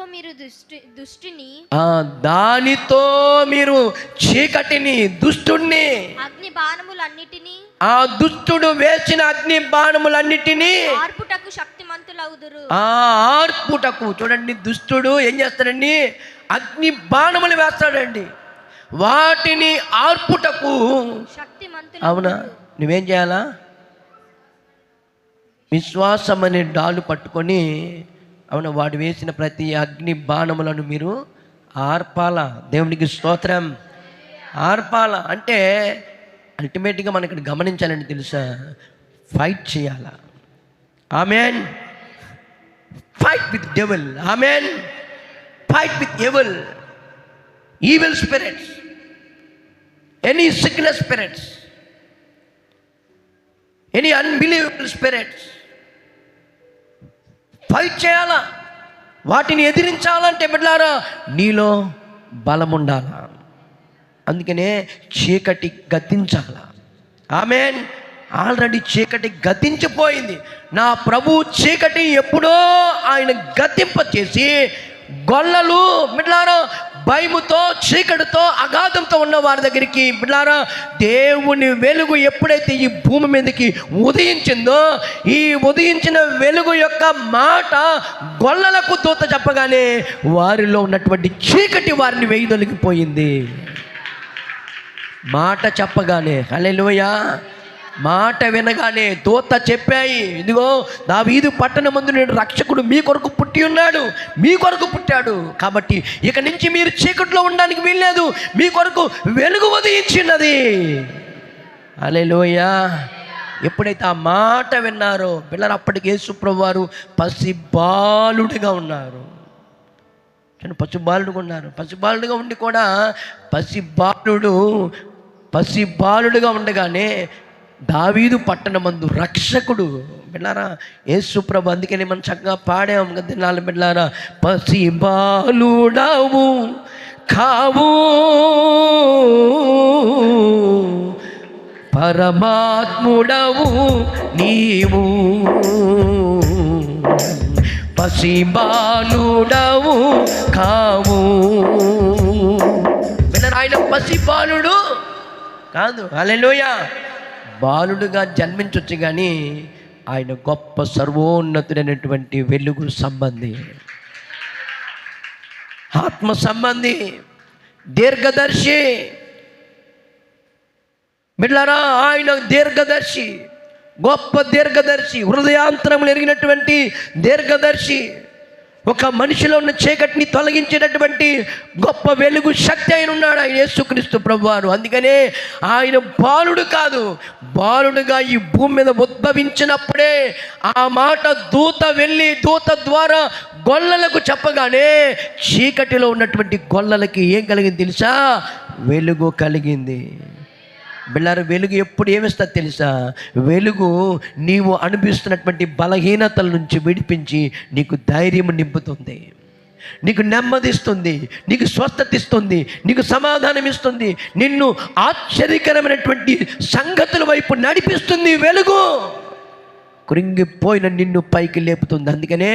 Speaker 2: మీరు
Speaker 1: చీకటిని, దుష్టుణ్ణి,
Speaker 2: అగ్ని బాణములన్నిటినీ,
Speaker 1: ఆ దుష్టుడు వేసిన అగ్ని బాణములన్నిటినీ
Speaker 2: ఆర్పుటకు శక్తిమంతులవుదురు.
Speaker 1: ఆర్పుటకు. చూడండి, దుష్టుడు ఏం చేస్తాడండి? అగ్ని బాణములు వేస్తాడండి. వాటిని ఆర్పుటకు
Speaker 2: శక్తిమంతులు.
Speaker 1: అవునా, నువ్వేం చేయాలా? విశ్వాసం అనే డాలు పట్టుకొని, అవునా, వాడు వేసిన ప్రతి అగ్ని బాణములను మీరు ఆర్పాలా. దేవునికి స్తోత్రం. ఆర్పాలా అంటే అల్టిమేట్గా మనం ఇక్కడ గమనించాలని తెలుసా? ఫైట్ చేయాలా. Amen. Fight with devil. Amen. Fight with evil spirits, any sickness spirits, any unbelievable spirits. Fight చేయాలా. వాటిని ఎదిరించాలంటే బిడ్డలారా నీలో బలం ఉండాలా. అందుకనే చీకటి గతించాల. ఆమేన్. ఆల్రెడీ చీకటి గతించిపోయింది. నా ప్రభు చీకటి ఎప్పుడో ఆయన గతింప చేసి గొల్లలు బిడ్డలారా భయముతో, చీకటితో, అగాధంతో ఉన్న వారి దగ్గరికి బిడ్డలారా దేవుని వెలుగు ఎప్పుడైతే ఈ భూమి మీదకి ఉదయించిందో, ఈ ఉదయించిన వెలుగు యొక్క మాట గొల్లలకు దూత చెప్పగానే వారిలో ఉన్నటువంటి చీకటి వారిని వెయ్యదొలిగిపోయింది. మాట చెప్పగానే. హల్లెలూయా. మాట వినగానే దూత చెప్పాయి, ఇదిగో దావీదు పట్టణమందు నేను రక్షకుడు మీ కొరకు పుట్టి ఉన్నాడు, మీ కొరకు పుట్టాడు, కాబట్టి ఇక నుంచి మీరు చీకట్లో ఉండడానికి వీల్లేదు, మీ కొరకు వెలుగు ఉదయించినది. హల్లెలూయా. ఎప్పుడైతే ఆ మాట విన్నారో పిల్లలు, అప్పటికి యేసు ప్రభువారు పసిబాలుడిగా ఉన్నారు. పసిబాలుడుగా ఉన్నారు. పసిబాలుడుగా ఉండి కూడా పసిబాలుడుగా ఉండగానే దావీదు పట్టణమందు రక్షకుడు. బిడ్డారా, యేసు ప్రభు అందుకని మనం చక్కగా పాడాం కదా నాలుగు బిడ్డారా, పసిబాలుడవు కావు పరమాత్ముడవు నీవు, పసిబాలుడవు కావు. ఆయన పసిబాలుడు కాదు, హల్లెలూయా. బాలుడుగా జన్మించవచ్చు కానీ ఆయన గొప్ప సర్వోన్నతుడైనటువంటి వెలుగు సంబంధి, ఆత్మ సంబంధి, దీర్ఘదర్శి. బిడ్డలారా, ఆయన దీర్ఘదర్శి, గొప్ప దీర్ఘదర్శి, హృదయాంతరములు ఎరిగినటువంటి దీర్ఘదర్శి, ఒక మనిషిలో ఉన్న చీకటిని తొలగించేటటువంటి గొప్ప వెలుగు శక్తి ఆయన ఉన్నాడు ఆయన యేసుక్రీస్తు ప్రభువారు. అందుకనే ఆయన బాలుడు కాదు, బాలుడుగా ఈ భూమి మీద ఉద్భవించినప్పుడే ఆ మాట దూత వెళ్ళి దూత ద్వారా గొల్లలకు చెప్పగానే చీకటిలో ఉన్నటువంటి గొల్లలకి ఏం కలిగింది తెలుసా? వెలుగు కలిగింది. బిళ్ళారు, వెలుగు ఎప్పుడు ఏమిస్తుంది తెలుసా? వెలుగు నీవు అనిపిస్తున్నటువంటి బలహీనతల నుంచి విడిపించి నీకు ధైర్యం నింపుతుంది, నీకు నెమ్మదిస్తుంది, నీకు స్వస్థత ఇస్తుంది, నీకు సమాధానం ఇస్తుంది, నిన్ను ఆశ్చర్యకరమైనటువంటి సంగతుల వైపు నడిపిస్తుంది. వెలుగు కృంగిపోయిన నిన్ను పైకి లేపుతుంది. అందుకనే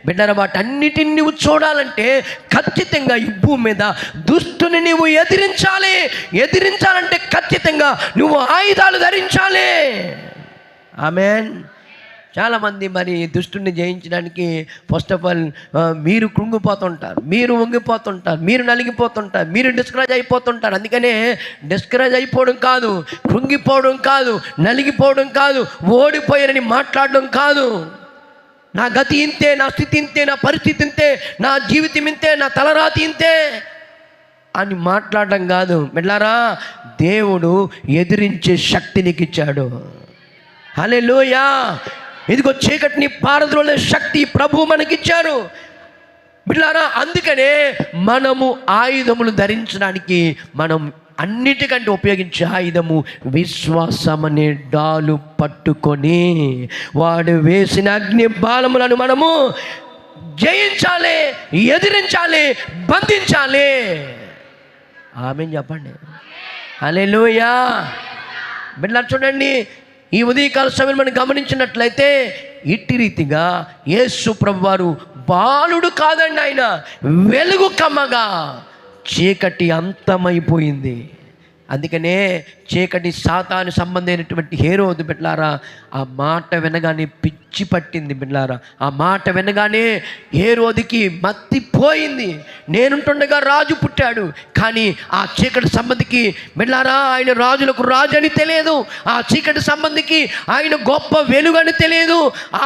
Speaker 1: బిడ్డల వాటన్నిటిని నువ్వు చూడాలంటే ఖచ్చితంగా ఈ భూమి మీద దుష్టుని నువ్వు ఎదిరించాలంటే ఖచ్చితంగా నువ్వు ఆయుధాలు ధరించాలి. ఆమేన్. చాలామంది మరి దుష్టుని జయించడానికి ఫస్ట్ ఆఫ్ ఆల్ మీరు కృంగిపోతుంటారు, మీరు వంగిపోతుంటారు, మీరు నలిగిపోతుంటారు, మీరు డిస్కరేజ్ అయిపోతుంటారు. అందుకనే డిస్కరేజ్ అయిపోవడం కాదు, కృంగిపోవడం కాదు, నలిగిపోవడం కాదు, ఓడిపోయారని మాట్లాడడం కాదు, నా గతి ఇంతే, నా స్థితి ఇంతే, నా పరిస్థితి ఇంతే, నా జీవితం ఇంతే, నా తలరాతి ఇంతే అని మాట్లాడడం కాదు. బిడ్డలారా, దేవుడు ఎదిరించే శక్తి నీకు ఇచ్చాడు. హల్లెలూయా. ఇదిగో చీకటిని పారద్రోలే శక్తి ప్రభు మనకిచ్చారు. బిడ్డలారా, అందుకనే మనము ఆయుధములు ధరించడానికి మనం అన్నిటికంటే ఉపయోగించే ఆయుధము విశ్వాసం అనే డాలు పట్టుకొని వాడు వేసిన అగ్ని బాణములను మనము జయించాలి, ఎదిరించాలి, బంధించాలి. ఆమేన్ చెప్పండి. హల్లెలూయా. బిడ్డలారా చూడండి, ఈ ఉదయకాల సమయం మనం గమనించినట్లయితే ఇట్టి రీతిగా యేసు ప్రభువారు బాలుడు కాదండి, ఆయన వెలుగు కమ్మగా చీకటి అంతమైపోయింది. అందుకనే చీకటి సాతాను సంబంధమైనటువంటి హేరోదు బిడ్డలారా ఆ మాట వినగానే పిచ్చి పట్టింది. బిడ్డలారా, ఆ మాట వినగానే హేరోదుకి మత్తిపోయింది. నేనుంటుండగా రాజు పుట్టాడు, కానీ ఆ చీకటి సంబంధికి బిడ్డలారా ఆయన రాజులకు రాజు అని తెలియదు, ఆ చీకటి సంబంధికి ఆయన గొప్ప వెలుగు అని తెలియదు.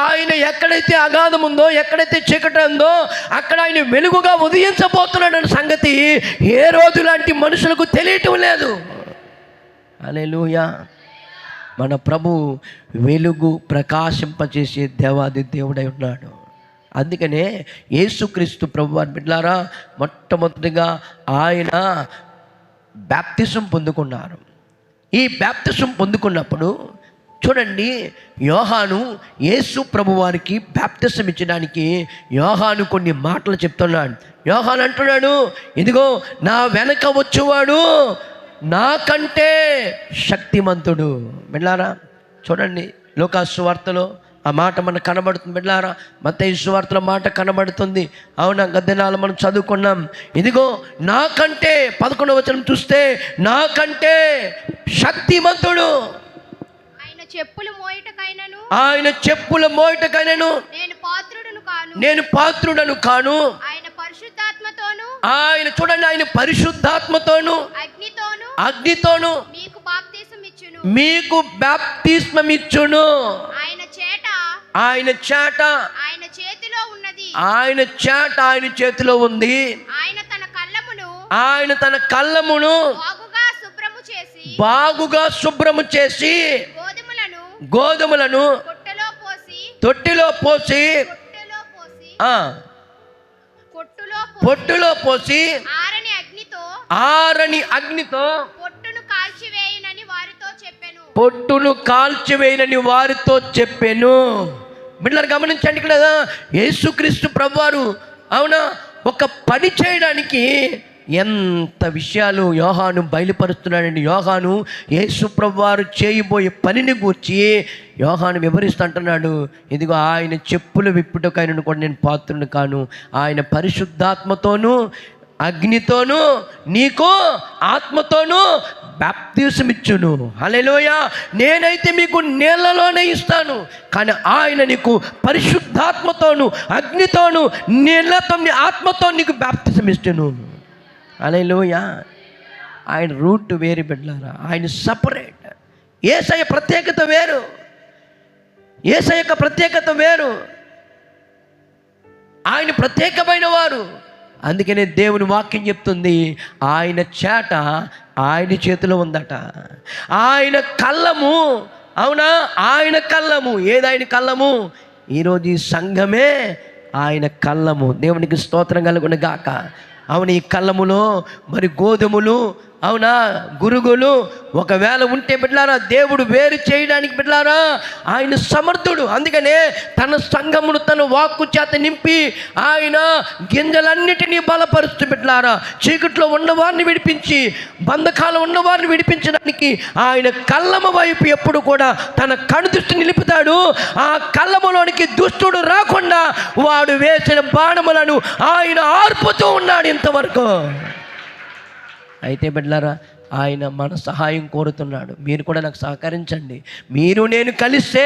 Speaker 1: ఆయన ఎక్కడైతే అగాధం ఉందో, ఎక్కడైతే చీకటి ఉందో అక్కడ ఆయన వెలుగుగా ఉదయించబోతున్నాడన్న సంగతి హేరోదు లాంటి మనుషులకు తెలియటం లేదు. హల్లెలూయా. మన ప్రభు వెలుగు ప్రకాశింపచేసే దేవాది దేవుడై ఉన్నాడు. అందుకనే యేసుక్రీస్తు ప్రభువారు బిడ్డలారా మొట్టమొదటిగా ఆయన బాప్తిసం పొందుకున్నారు. ఈ బాప్తిసం పొందుకున్నప్పుడు చూడండి, యోహాను యేసు ప్రభువారికి బాప్తిసం ఇచ్చడానికి యోహాను కొన్ని మాటలు చెప్తున్నాడు. యోహాను అంటున్నాడు, ఇదిగో నా వెనక వచ్చేవాడు నాకంటే శక్తిమంతుడు. బిడ్డలారా చూడండి, లూకాసు సువార్తలో ఆ మాట మనకు కనబడుతుంది. బిడ్డలారా మత్తయి సువార్తలో మాట కనబడుతుంది. అవునా, గద్దెనాలు మనం చదువుకున్నాం. ఇదిగో నాకంటే 11వ వచనం చూస్తే నాకంటే శక్తిమంతుడు, ఆయన చెప్పుల మోయటకైనను నేను పాత్రుడను కాను. ఆయన చూడండి, ఆయన పరిశుద్ధాత్మతోను అగ్నితోను మీకు బాప్తిస్మమిచ్చును.
Speaker 3: ఆయన చేట
Speaker 1: ఆయన చేట
Speaker 3: ఆయన చేతిలో ఉన్నది.
Speaker 1: ఆయన చేట ఆయన చేతిలో ఉంది.
Speaker 3: ఆయన తన కళ్ళమును
Speaker 1: ఆయన తన కళ్ళమును
Speaker 3: బాగుగా శుభ్రము చేసి
Speaker 1: బాగుగా శుభ్రము చేసి గోధుమలను తొట్టిలో పోసి పొట్టులో పోసి ఆరని అగ్నితో పొట్టును కాల్చివేయనని వారితో చెప్పాను. బిడ్డలు గమనించండి, ఇక్కడ యేసుక్రీస్తు ప్రభువారు అవునా ఒక పని చేయడానికి ఎంత విషయాలు యోహాను బయలుపరుస్తున్నాడండి. యోహాను యేసు ప్రభువారు చేయబోయే పనిని గూర్చి యోహాను వివరిస్తుంటున్నాడు. ఇదిగో ఆయన చెప్పులు విప్పుటకైనను కూడా నేను పాత్రుని కాను, ఆయన పరిశుద్ధాత్మతోనూ అగ్నితోనూ నీకు ఆత్మతోనూ బాప్తిస్మమిచ్చును. హల్లెలూయా. నేనైతే మీకు నీళ్ళలోనే ఇస్తాను, కానీ ఆయన నీకు పరిశుద్ధాత్మతోను అగ్నితోను నీళ్ళతో ఆత్మతో నీకు బాప్తిస్మమిచ్చును. హల్లెలూయా. ఆయన రూట్ వేరు బిడ్డలారా, ఆయన సపరేట్. యేసయ్య ప్రత్యేకత వేరు, యేసయ్య యొక్క ప్రత్యేకత వేరు. ఆయన ప్రత్యేకమైన వారు. అందుకనే దేవుని వాక్యం చెప్తుంది, ఆయన చేట ఆయన చేతిలో ఉందట. ఆయన కళ్ళము అవునా, ఆయన కళ్ళము. ఏదాయన కళ్ళము? ఈరోజు ఈ సంఘమే ఆయన కళ్ళము. దేవునికి స్తోత్రం కలుగును గాక. అవును, ఈ కళ్ళములో మరి గోధుమలు అవునా గురుగులు ఒకవేళ ఉంటే బిడ్డలారా దేవుడు వేరు చేయడానికి బిడ్డలారా ఆయన సమర్థుడు. అందుకనే తన సంఘమును తన వాక్కు చేత నింపి ఆయన గింజలన్నిటినీ బలపరుస్తూ బిడ్డలారా చీకట్లో ఉన్నవారిని విడిపించి బంధకాలు ఉన్నవారిని విడిపించడానికి ఆయన కళ్ళము వైపు ఎప్పుడు కూడా తన కనుదృష్టి నిలుపుతాడు. ఆ కళ్ళములోనికి దుష్టుడు రాకుండా వాడు వేసిన బాణములను ఆయన ఆర్పుతూ ఉన్నాడు ఇంతవరకు. అయితే బిడ్డలారా ఆయన మన సహాయం కోరుతున్నాడు. మీరు కూడా నాకు సహకరించండి. మీరు నేను కలిస్తే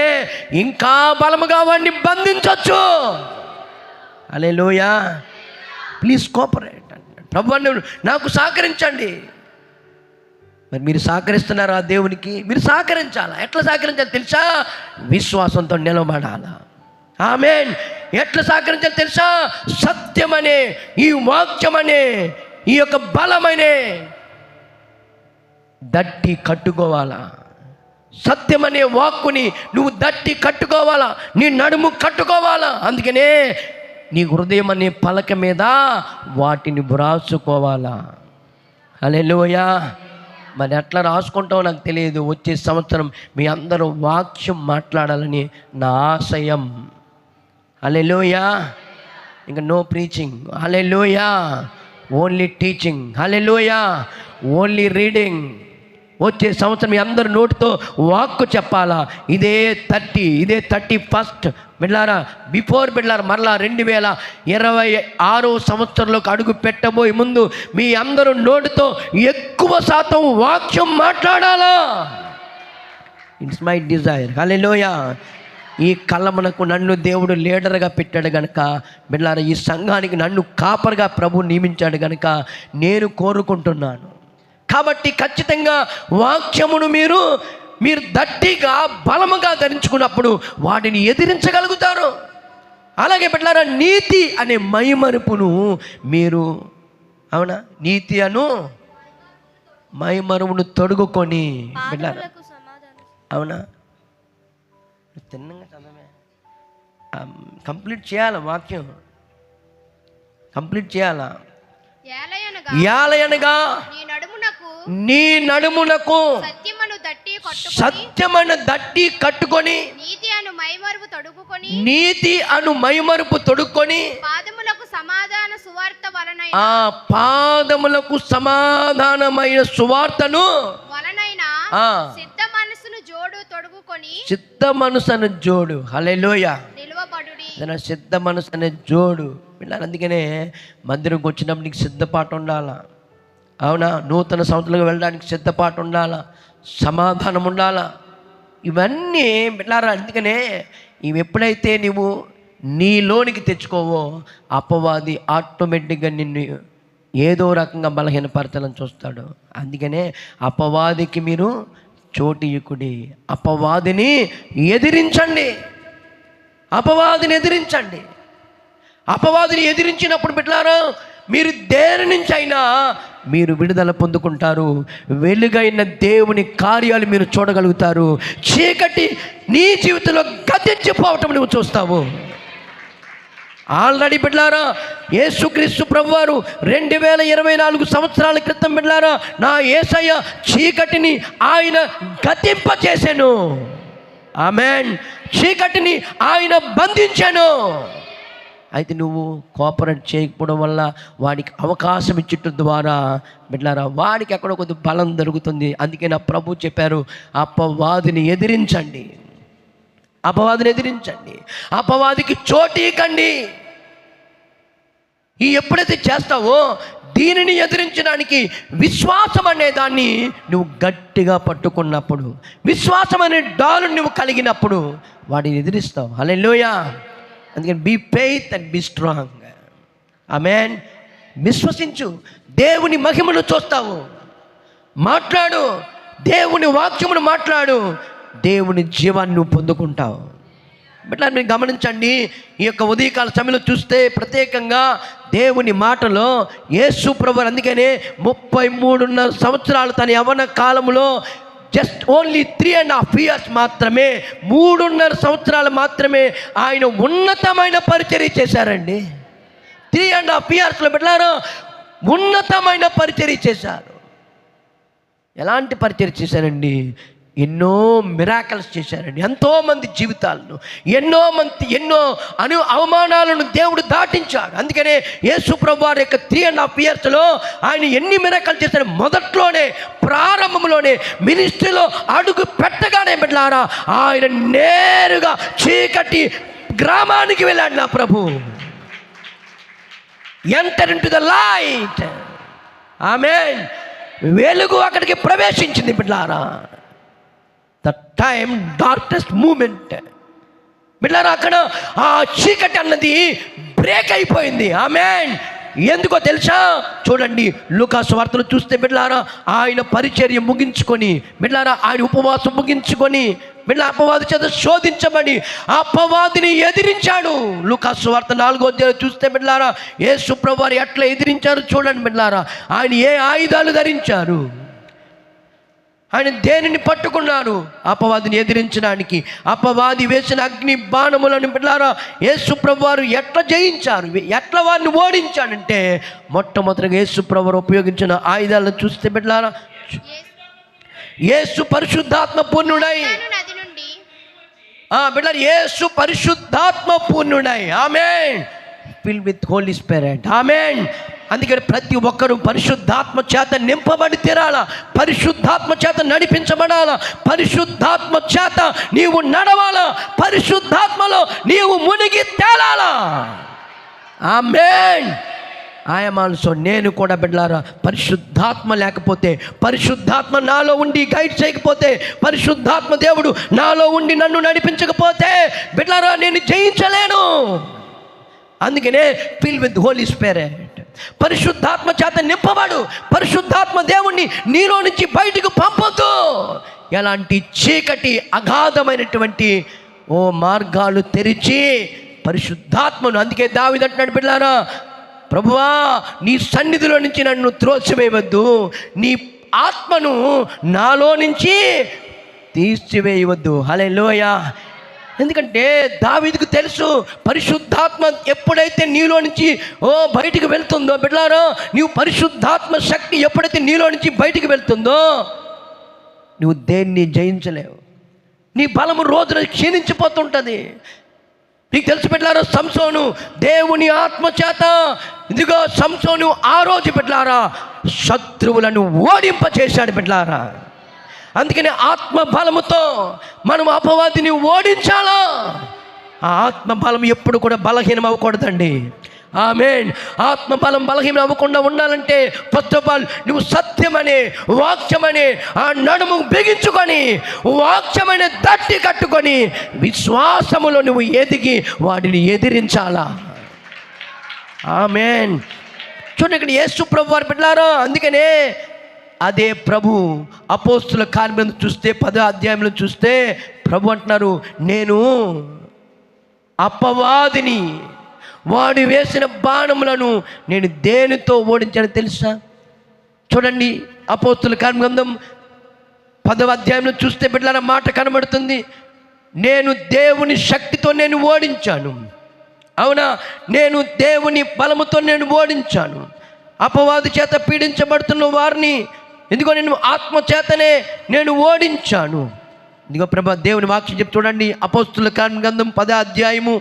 Speaker 1: ఇంకా బలముగా వాడిని బంధించవచ్చు. హల్లెలూయా. ప్లీజ్ కోఆపరేట్ అండి. ప్రభువా నాకు సహకరించండి. మరి మీరు సహకరిస్తున్నారా దేవునికి? మీరు సహకరించాలా? ఎట్లా సహకరించాలి తెలుసా? విశ్వాసంతో నిలబడాలా. ఆమేన్. ఎట్లా సహకరించాలి తెలుసా? సత్యమనే ఈ వాక్యమనే ఈ యొక్క బలమనే దట్టి కట్టుకోవాలా. సత్యమనే వాక్కుని నువ్వు దట్టి కట్టుకోవాలా, నీ నడుము కట్టుకోవాలా. అందుకనే నీ హృదయం అనే పలక మీద వాటిని వ్రాసుకోవాలా. హల్లెలూయా. మరి ఎట్లా రాసుకుంటావో నాకు తెలియదు. వచ్చే సంవత్సరం మీ అందరూ వాక్యం మాట్లాడాలని నా ఆశయం. హల్లెలూయా. ఇంకా నో ప్రీచింగ్. హల్లెలూయా. Only teaching. హల్లెలూయా. Only reading. వచ్చే సంవత్సరం మీ అందరు నోటితో వాక్కు చెప్పాలా. ఇదే 31 బిడ్లారా బిఫోర్ బిడ్లారా మరలా 2026 సంవత్సరంలోకి అడుగు పెట్టబోయే ముందు మీ అందరూ నోటితో ఎక్కువ శాతం వాక్యం మాట్లాడాలా. It's my desire. హల్లెలూయా. ఈ కళ్ళమునకు నన్ను దేవుడు లీడర్గా పెట్టాడు గనక బిడ్డలారా ఈ సంఘానికి నన్ను కాపర్గా ప్రభు నియమించాడు గనక నేను కోరుకుంటున్నాను. కాబట్టి ఖచ్చితంగా వాక్యమును మీరు దట్టిగా బలముగా ధరించుకున్నప్పుడు వాటిని ఎదిరించగలుగుతారు. అలాగే బిడ్డలారా నీతి అనే మైమరుపును మీరు అవునా నీతి అను మైమరుపును తొడుగుకొని బిడ్డలారా అవునా తిన్నంగా చదవే కంప్లీట్ చేయాలి. వాక్యం కంప్లీట్ చేయాలా. యాలయనగా నీ నడుమునకు సత్యమను దట్టి కట్టుకొని నీతి అను మైమరుపు తొడుక్కొని ఆ పాదములకు సమాధానమైన సువార్తను సిద్ధ మనసును జోడు. హల్లెలూయా. సిద్ధ మనసు అనే జోడు పిల్లలు. అందుకనే మందిరంకి వచ్చినప్పుడు నీకు సిద్ధపాటు ఉండాలా. అవునా. నూతన సంవత్సరాలకు వెళ్ళడానికి సిద్ధపాటు ఉండాలా, సమాధానం ఉండాలా. ఇవన్నీ బిడ్డలారా అందుకనే ఇవి ఎప్పుడైతే నువ్వు నీలోనికి తెచ్చుకోవో అపవాది ఆటోమేటిక్గా నిన్ను ఏదో రకంగా బలహీనపరచాలని చూస్తాడు. అందుకనే అపవాదికి మీరు చోటియుకుడి. అపవాదిని ఎదిరించండి, అపవాదిని ఎదిరించండి. అపవాదిని ఎదిరించినప్పుడు బిడ్డలారా మీరు దేని నుంచి అయినా మీరు విడుదల పొందుకుంటారు. వెలుగైన దేవుని కార్యాలు మీరు చూడగలుగుతారు. చీకటి నీ జీవితంలో గతించిపోవటం నువ్వు చూస్తావు. ఆల్రెడీ బిడ్డలారా యేసుక్రీస్తు ప్రభువారు 2024 సంవత్సరాల క్రితం బిడ్డలారా నా యేసయ్య చీకటిని ఆయన గతింపచేశాను. ఆమేన్. చీకటిని ఆయన బంధించాను. అయితే నువ్వు కోఆపరేట్ చేయకపోవడం వల్ల వాడికి అవకాశం ఇచ్చటం ద్వారా బిడ్డలారా వాడికి ఎక్కడో కొద్ది బలం దొరుకుతుంది. అందుకే నా ప్రభు చెప్పారు, అపవాదిని ఎదిరించండి, అపవాదిని ఎదిరించండి, అపవాదికి చోటీకండి. ఈ ఎప్పుడైతే చేస్తావో దీనిని ఎదిరించడానికి విశ్వాసం అనే దాన్ని నువ్వు గట్టిగా పట్టుకున్నప్పుడు, విశ్వాసం అనే డాలు నువ్వు కలిగినప్పుడు వాడిని ఎదిరిస్తావు. హల్లెలూయా. అందుకని be faith and be strong. ఆమేన్. విశ్వసించు, దేవుని మహిమను చూస్తావు. మాట్లాడు, దేవుని వాక్యమును మాట్లాడు, దేవుని జీవాన్ని నువ్వు పొందుకుంటావు. బిడ్డ మీరు గమనించండి, ఈ యొక్క ఉదయకాల సమయంలో చూస్తే ప్రత్యేకంగా దేవుని మాటలో యేసు ప్రభువు అందుకనే 33.5 సంవత్సరాలు తన యవ్వన కాలంలో జస్ట్ ఓన్లీ 3.5 years మాత్రమే, 3.5 సంవత్సరాలు మాత్రమే ఆయన ఉన్నతమైన పరిచర్య చేశారండి. 3.5 yearsలో బిడ్డలారా ఉన్నతమైన పరిచర్య చేశారు. ఎలాంటి పరిచర్య చేశారండి? ఎన్నో మిరాకల్స్ చేశారండి. ఎంతోమంది జీవితాలను, ఎన్నో అవమానాలను దేవుడు దాటించాడు. అందుకనే యేసు ప్రభువు వారి యొక్క 3.5 yearsలో ఆయన ఎన్ని మిరాకల్స్ చేశారు. మొదట్లోనే ప్రారంభంలోనే మినిస్ట్రీలో అడుగు పెట్టగానే బిడ్డలారా ఆయన నేరుగా చీకటి గ్రామానికి వెళ్ళాడు. నా ప్రభు ఎంటర్ ఇంటు ద లైట్. ఆమేన్. వెలుగు అక్కడికి ప్రవేశించింది బిడ్డలారా. ద టైమ్ డార్కెస్ట్ మూమెంట్ బిడ్డలారా, అక్కడ ఆ చీకటి అన్నది బ్రేక్ అయిపోయింది. ఆమేన్. ఎందుకో తెలుసా? చూడండి లూకాసు వార్తలు చూస్తే బిడ్డలారా ఆయన పరిచర్య ముగించుకొని బిడ్డలారా ఆయన ఉపవాసం ముగించుకొని బిడ్డ అపవాది చేత శోధించబడి అపవాదిని ఎదిరించాడు. లూకాసు వార్త 4వ అధ్యాయం చూస్తే బిడ్డలారా యేసు ప్రభువారు ఎట్లా ఎదిరించారు చూడండి బిడ్డలారా. ఆయన ఏ ఆయుధాలు ధరించారు, ఆయన దేనిని పట్టుకున్నారు అపవాదిని ఎదిరించడానికి. అపవాది వేసిన అగ్ని బాణములను బిడ్డలారా యేసు ప్రభువారు ఎట్లా జయించారు, ఎట్లా వారిని ఓడించాడంటే మొట్టమొదటిగా యేసు ప్రభువారు ఉపయోగించిన ఆయుధాలను చూస్తే బిడ్డలారా యేసు పరిశుద్ధాత్మ పూర్ణుడై బిడ్డలారా యేసు పరిశుద్ధాత్మ పూర్ణుడై. ఆమేన్. Fill with holy spirit. ఆమేన్. అందుకని ప్రతి ఒక్కరూ పరిశుద్ధాత్మ చేత నింపబడి తీరాల, పరిశుద్ధాత్మ చేత నడిపించబడాలా, పరిశుద్ధాత్మ చేత నీవు నడవాలా, పరిశుద్ధాత్మలో నీవు మునిగి తేలాలా. ఆమేన్. ఐఎమ్ ఆల్సో, నేను కూడా బిడ్డలారా పరిశుద్ధాత్మ లేకపోతే, పరిశుద్ధాత్మ నాలో ఉండి గైడ్ చేయకపోతే, పరిశుద్ధాత్మ దేవుడు నాలో ఉండి నన్ను నడిపించకపోతే బిడ్డలారా నేను జయించలేను. అందుకనే ఫిల్ విత్ హోలీ స్పిరిట్. పరిశుద్ధాత్మ చేత నింపబడు. పరిశుద్ధాత్మ దేవుణ్ణి నీలో నుంచి బయటకు పంపొద్దు. ఎలాంటి చీకటి అగాధమైనటువంటి మార్గాలు తెరిచి పరిశుద్ధాత్మను, అందుకే దావీదు అంటున్నాడు బిడ్డలారా ప్రభువా నీ సన్నిధిలో నుంచి నన్ను త్రోసివేయవద్దు, నీ ఆత్మను నాలో నుంచి తీసివేయవద్దు. హల్లెలూయా. ఎందుకంటే దావీదుకు తెలుసు పరిశుద్ధాత్మ ఎప్పుడైతే నీలో నుంచి బయటికి వెళ్తుందో బిడ్డలారా, నీవు పరిశుద్ధాత్మ శక్తి ఎప్పుడైతే నీలో నుంచి బయటికి వెళ్తుందో నువ్వు దేన్ని జయించలేవు. నీ బలము రోజున క్షీణించిపోతుంటుంది. నీకు తెలుసు బిడ్డలారా సంసోను దేవుని ఆత్మ చేత ఇదిగో సంసోను ఆ రోజు బిడ్డలారా శత్రువులను ఓడింపచేశాడు బిడ్డలారా. అందుకని ఆత్మ బలముతో మనం అపవాదిని ఓడించాలా. ఆ ఆత్మ బలం ఎప్పుడు కూడా బలహీనం అవ్వకూడదండి. ఆమేన్. ఆత్మ బలం బలహీనం అవ్వకుండా ఉండాలంటే ఫస్ట్ ఆఫ్ ఆల్ నువ్వు సత్యమనే వాక్యమనే ఆ నడుము బిగించుకొని వాక్యమనే దట్టి కట్టుకొని విశ్వాసములో నువ్వు ఎదిగి వాడిని ఎదిరించాలా. ఆమేన్. చూడండి ఇక్కడ యేసు ప్రభువారు బిడ్డలారా అందుకనే అదే ప్రభు అపోస్తుల కార్యములను చూస్తే 10వ అధ్యాయంలో చూస్తే ప్రభు అంటున్నారు, నేను అపవాదిని, వాడు వేసిన బాణములను నేను దేనితో ఓడించాను తెలుసా? చూడండి, అపోస్తుల కార్యగ్రంథం 10వ అధ్యాయంలో చూస్తే బిడ్డల మాట కనబడుతుంది. నేను దేవుని శక్తితో నేను ఓడించాను. అవునా? నేను దేవుని బలముతో నేను ఓడించాను. అపవాది చేత పీడించబడుతున్న వారిని ఎందుకో నేను ఆత్మ చేతనే నేను ఓడించాను. ఇదిగో ప్రభా దేవుని వాక్యం చెప్పి చూడండి, అపోస్తుల గ్రంథం 10వ అధ్యాయము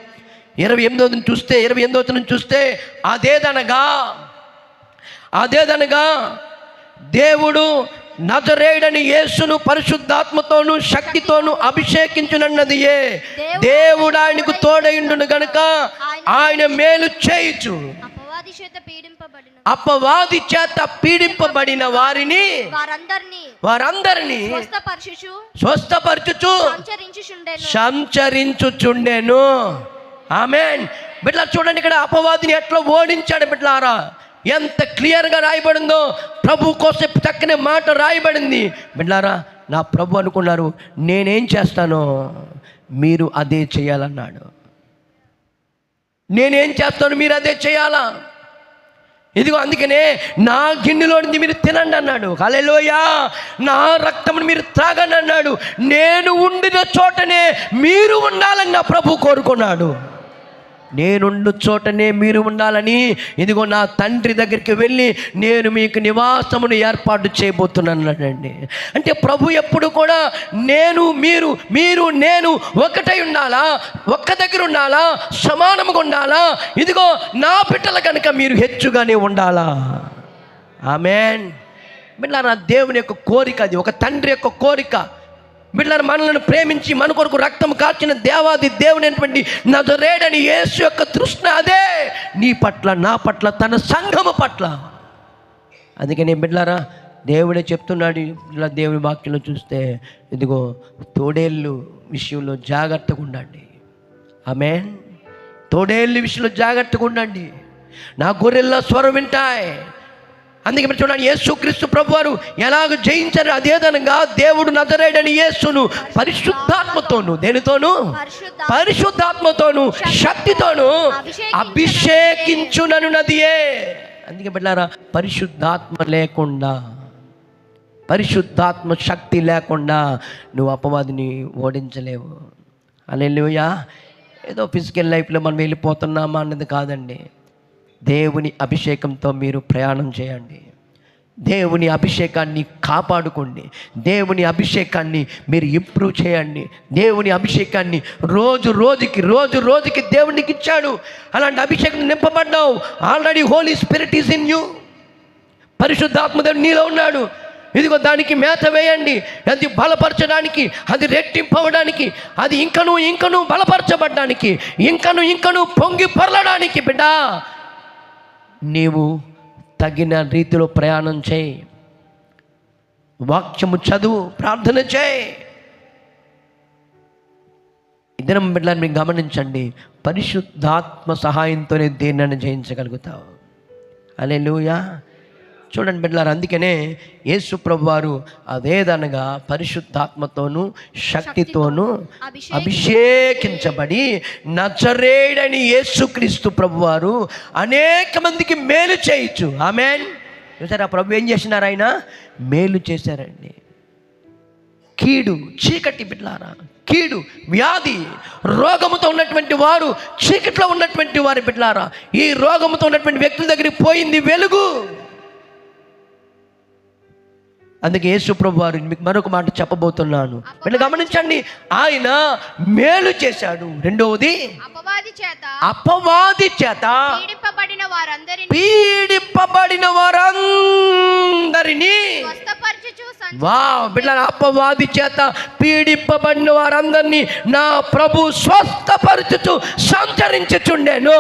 Speaker 1: 28వ చూస్తే అదేదనగా దేవుడు నజరేయుడని యేసును పరిశుద్ధాత్మతోను శక్తితోను అభిషేకించునన్నదియే. దేవుడు ఆయనకు తోడైండును గనుక ఆయన మేలు చేయుచు అపవాది చేత పీడింపబడిన వారందరినీ స్వస్థపరచుచు సంచరించుచుండెను. ఆమేన్. బిడ్డలా చూడండి, ఇక్కడ అపవాదిని ఎట్లా ఓడించాడు బిడ్డలారా. ఎంత క్లియర్గా రాయబడిందో, ప్రభు కోసం చక్కని మాట రాయబడింది. బిడ్డలారా, నా ప్రభు అనుకున్నారు, నేనేం చేస్తానో మీరు అదే చేయాలన్నాడు. నేనేం చేస్తాను మీరు అదే చేయాలా. ఇదిగో అందుకనే నా గిన్నెలోని మీరు తినండి అన్నాడు. హల్లెలూయా. నా రక్తమును మీరు త్రాగండి అన్నాడు. నేను ఉండిన చోటనే మీరు ఉండాలని నా ప్రభు కోరుకున్నాడు. నేనుండు చోటనే మీరు ఉండాలని, ఇదిగో నా తండ్రి దగ్గరికి వెళ్ళి నేను మీకు నివాసమును ఏర్పాటు చేయబోతున్నానండి. అంటే ప్రభు ఎప్పుడు కూడా మీరు నేను ఒకటై ఉండాలా, ఒక్క దగ్గర ఉండాలా, సమానముగా ఉండాలా. ఇదిగో నా బిడ్డల కనుక మీరు హెచ్చుగానే ఉండాలా. ఆమేన్. బిడ్డలారా, దేవుని యొక్క కోరిక అది, ఒక తండ్రి యొక్క కోరిక. బిడ్డలారా, మనల్ని ప్రేమించి మన కొరకు రక్తం కార్చిన దేవాది దేవుని అయినటువంటి నజరేయుడని యేసు యొక్క తృష్ణ అదే నీ పట్ల, నా పట్ల, తన సంఘము పట్ల. అందుకని బిడ్డలారా, దేవుడే చెప్తున్నాడు. ఇలా దేవుని వాక్యంలో చూస్తే ఇదిగో తోడేళ్ళు విషయంలో జాగ్రత్తగా ఉండండి. ఆమేన్. తోడేళ్ళు విషయంలో జాగ్రత్తగా ఉండండి. నా గొర్రెల్లో స్వరం వింటాయి. అందుకే మీరు చూడండి, యేసుక్రీస్తు ప్రభువారు ఎలాగ జయించారు. అదేదనగా దేవుడు నజరేయుడని యేసును పరిశుద్ధాత్మతోను, దేనితోను? పరిశుద్ధాత్మతోను శక్తితోను అభిషేకించుననున్నదియే. అందుకే బిడ్డలారా, పరిశుద్ధాత్మ లేకుండా, పరిశుద్ధాత్మ శక్తి లేకుండా నువ్వు అపవాదిని ఓడించలేవు. హల్లెలూయా. ఏదో ఫిజికల్ లైఫ్లో మనం వెళ్ళిపోతున్నామా అన్నది కాదండి. దేవుని అభిషేకంతో మీరు ప్రయాణం చేయండి. దేవుని అభిషేకాన్ని కాపాడుకోండి. దేవుని అభిషేకాన్ని మీరు ఇంప్రూవ్ చేయండి. దేవుని అభిషేకాన్ని రోజు రోజుకి దేవునికి ఇచ్చాడు. అలాంటి అభిషేకం నింపబడ్డావు. Already holy spirit is in you. పరిశుద్ధాత్మ దేవుడు నీలో ఉన్నాడు. ఇదిగో దానికి మేత వేయండి. అది బలపరచడానికి, అది రెట్టింపవడానికి, అది ఇంకను బలపరచబడ్డానికి, ఇంకను పొంగి పొరలడానికి. బిడ్డ, నీవు తగిన రీతిలో ప్రయాణం చేయి. వాక్యము చదువు, ప్రార్థన చేయి. ఇద్దరం బిడ్డలను మీరు గమనించండి, పరిశుద్ధాత్మ సహాయంతోనే దేన్నైనా జయించగలుగుతావు. హల్లెలూయా. చూడండి బిడ్డలారా, అందుకనే యేసు ప్రభువారు అదేదనగా పరిశుద్ధాత్మతోనూ శక్తితోనూ అభిషేకించబడి నజరేయుడని యేసుక్రీస్తు ప్రభువారు అనేక మందికి మేలు చేయొచ్చు. ఆమేన్. చూసారా, ప్రభు ఏం చేసినారు? ఆయన మేలు చేశారండి. కీడు, చీకటి బిడ్డలారా, కీడు, వ్యాధి, రోగముతో ఉన్నటువంటి వారు, చీకట్లో ఉన్నటువంటి వారి బిడ్డలారా, ఈ రోగముతో ఉన్నటువంటి వ్యక్తుల దగ్గరికి పోయింది వెలుగు. అందుకే యేసు ప్రభువారు మీకు మరొక మాట చెప్పబోతున్నాను. వీళ్ళు గమనించండి, ఆయన మేలు చేశాడు. రెండవది, అపవాది చేత పీడింపబడిన వారందరినీ బిడ్డ, అపవాది చేత పీడింపబడిన వారందరినీ నా ప్రభు స్వస్థపరచుచు సంచరించుచుండెను.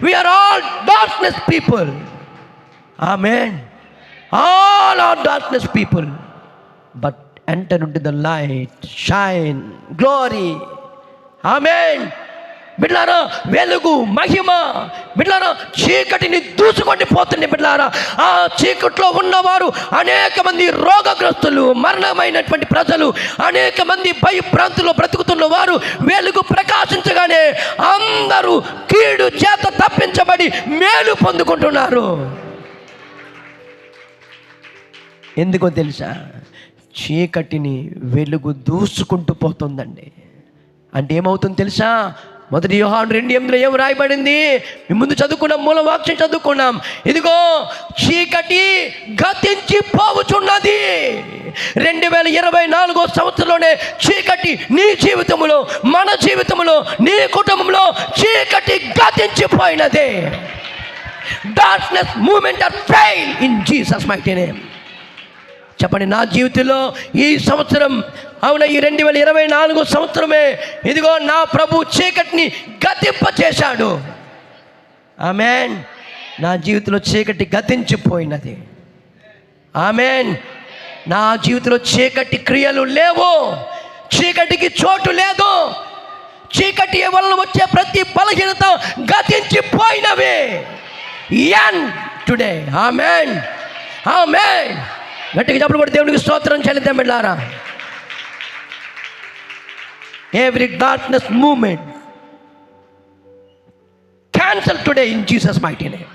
Speaker 1: We are all darkness people. Amen. All are darkness people, but enter into the light, shine, glory. Amen. బిడ్డలారా వెలుగు మహిమ బిడ్డలారా చీకటిని దూసుకొని పోతుంది బిడ్డలారా. ఆ చీకట్లో ఉన్నవారు అనేక మంది రోగగ్రస్తులు, మరణమైనటువంటి ప్రజలు, అనేక మంది భయభ్రాంతులు బ్రతుకుతున్న వారు వెలుగు ప్రకాశించగానే అందరూ కీడు చేత తప్పించబడి మేలు పొందుకుంటున్నారు. ఎందుకో తెలుసా? చీకటిని వెలుగు దూసుకుంటూ పోతుందండి. అంటే ఏమవుతుంది తెలుసా? మొదటి యోహాను 2:8 ఏం రాయబడింది? మీ ముందు చదువుకున్నాం, మూల వాక్యం చదువుకున్నాం. ఇదిగో చీకటి గతించి పోవుచున్నది. 2024 సంవత్సరంలోనే చీకటి నీ జీవితంలో, మన జీవితంలో, నీ కుటుంబంలో చీకటి గతించిపోయినదే. Darkness moment are fail in Jesus mighty name. చెప్పండి, నా జీవితంలో ఈ సంవత్సరం, అవునా ఈ 2024 సంవత్సరమే ఇదిగో నా ప్రభు చీకటిని గతింపచేశాడు. ఆమేన్. నా జీవితంలో చీకటి గతించిపోయినది. ఆమేన్. నా జీవితంలో చీకటి క్రియలు లేవు, చీకటికి చోటు లేదు. చీకటి వలన వచ్చే ప్రతి బలహీనత గతించిపోయినవి. టుడే. ఆమేన్. ఆమేన్. గట్టిగా చెప్పలు కూడా దేవునికి స్తోత్రం చెల్లిద్దాం బిడ్డలారా. Every darkness moment cancel today in Jesus mighty name.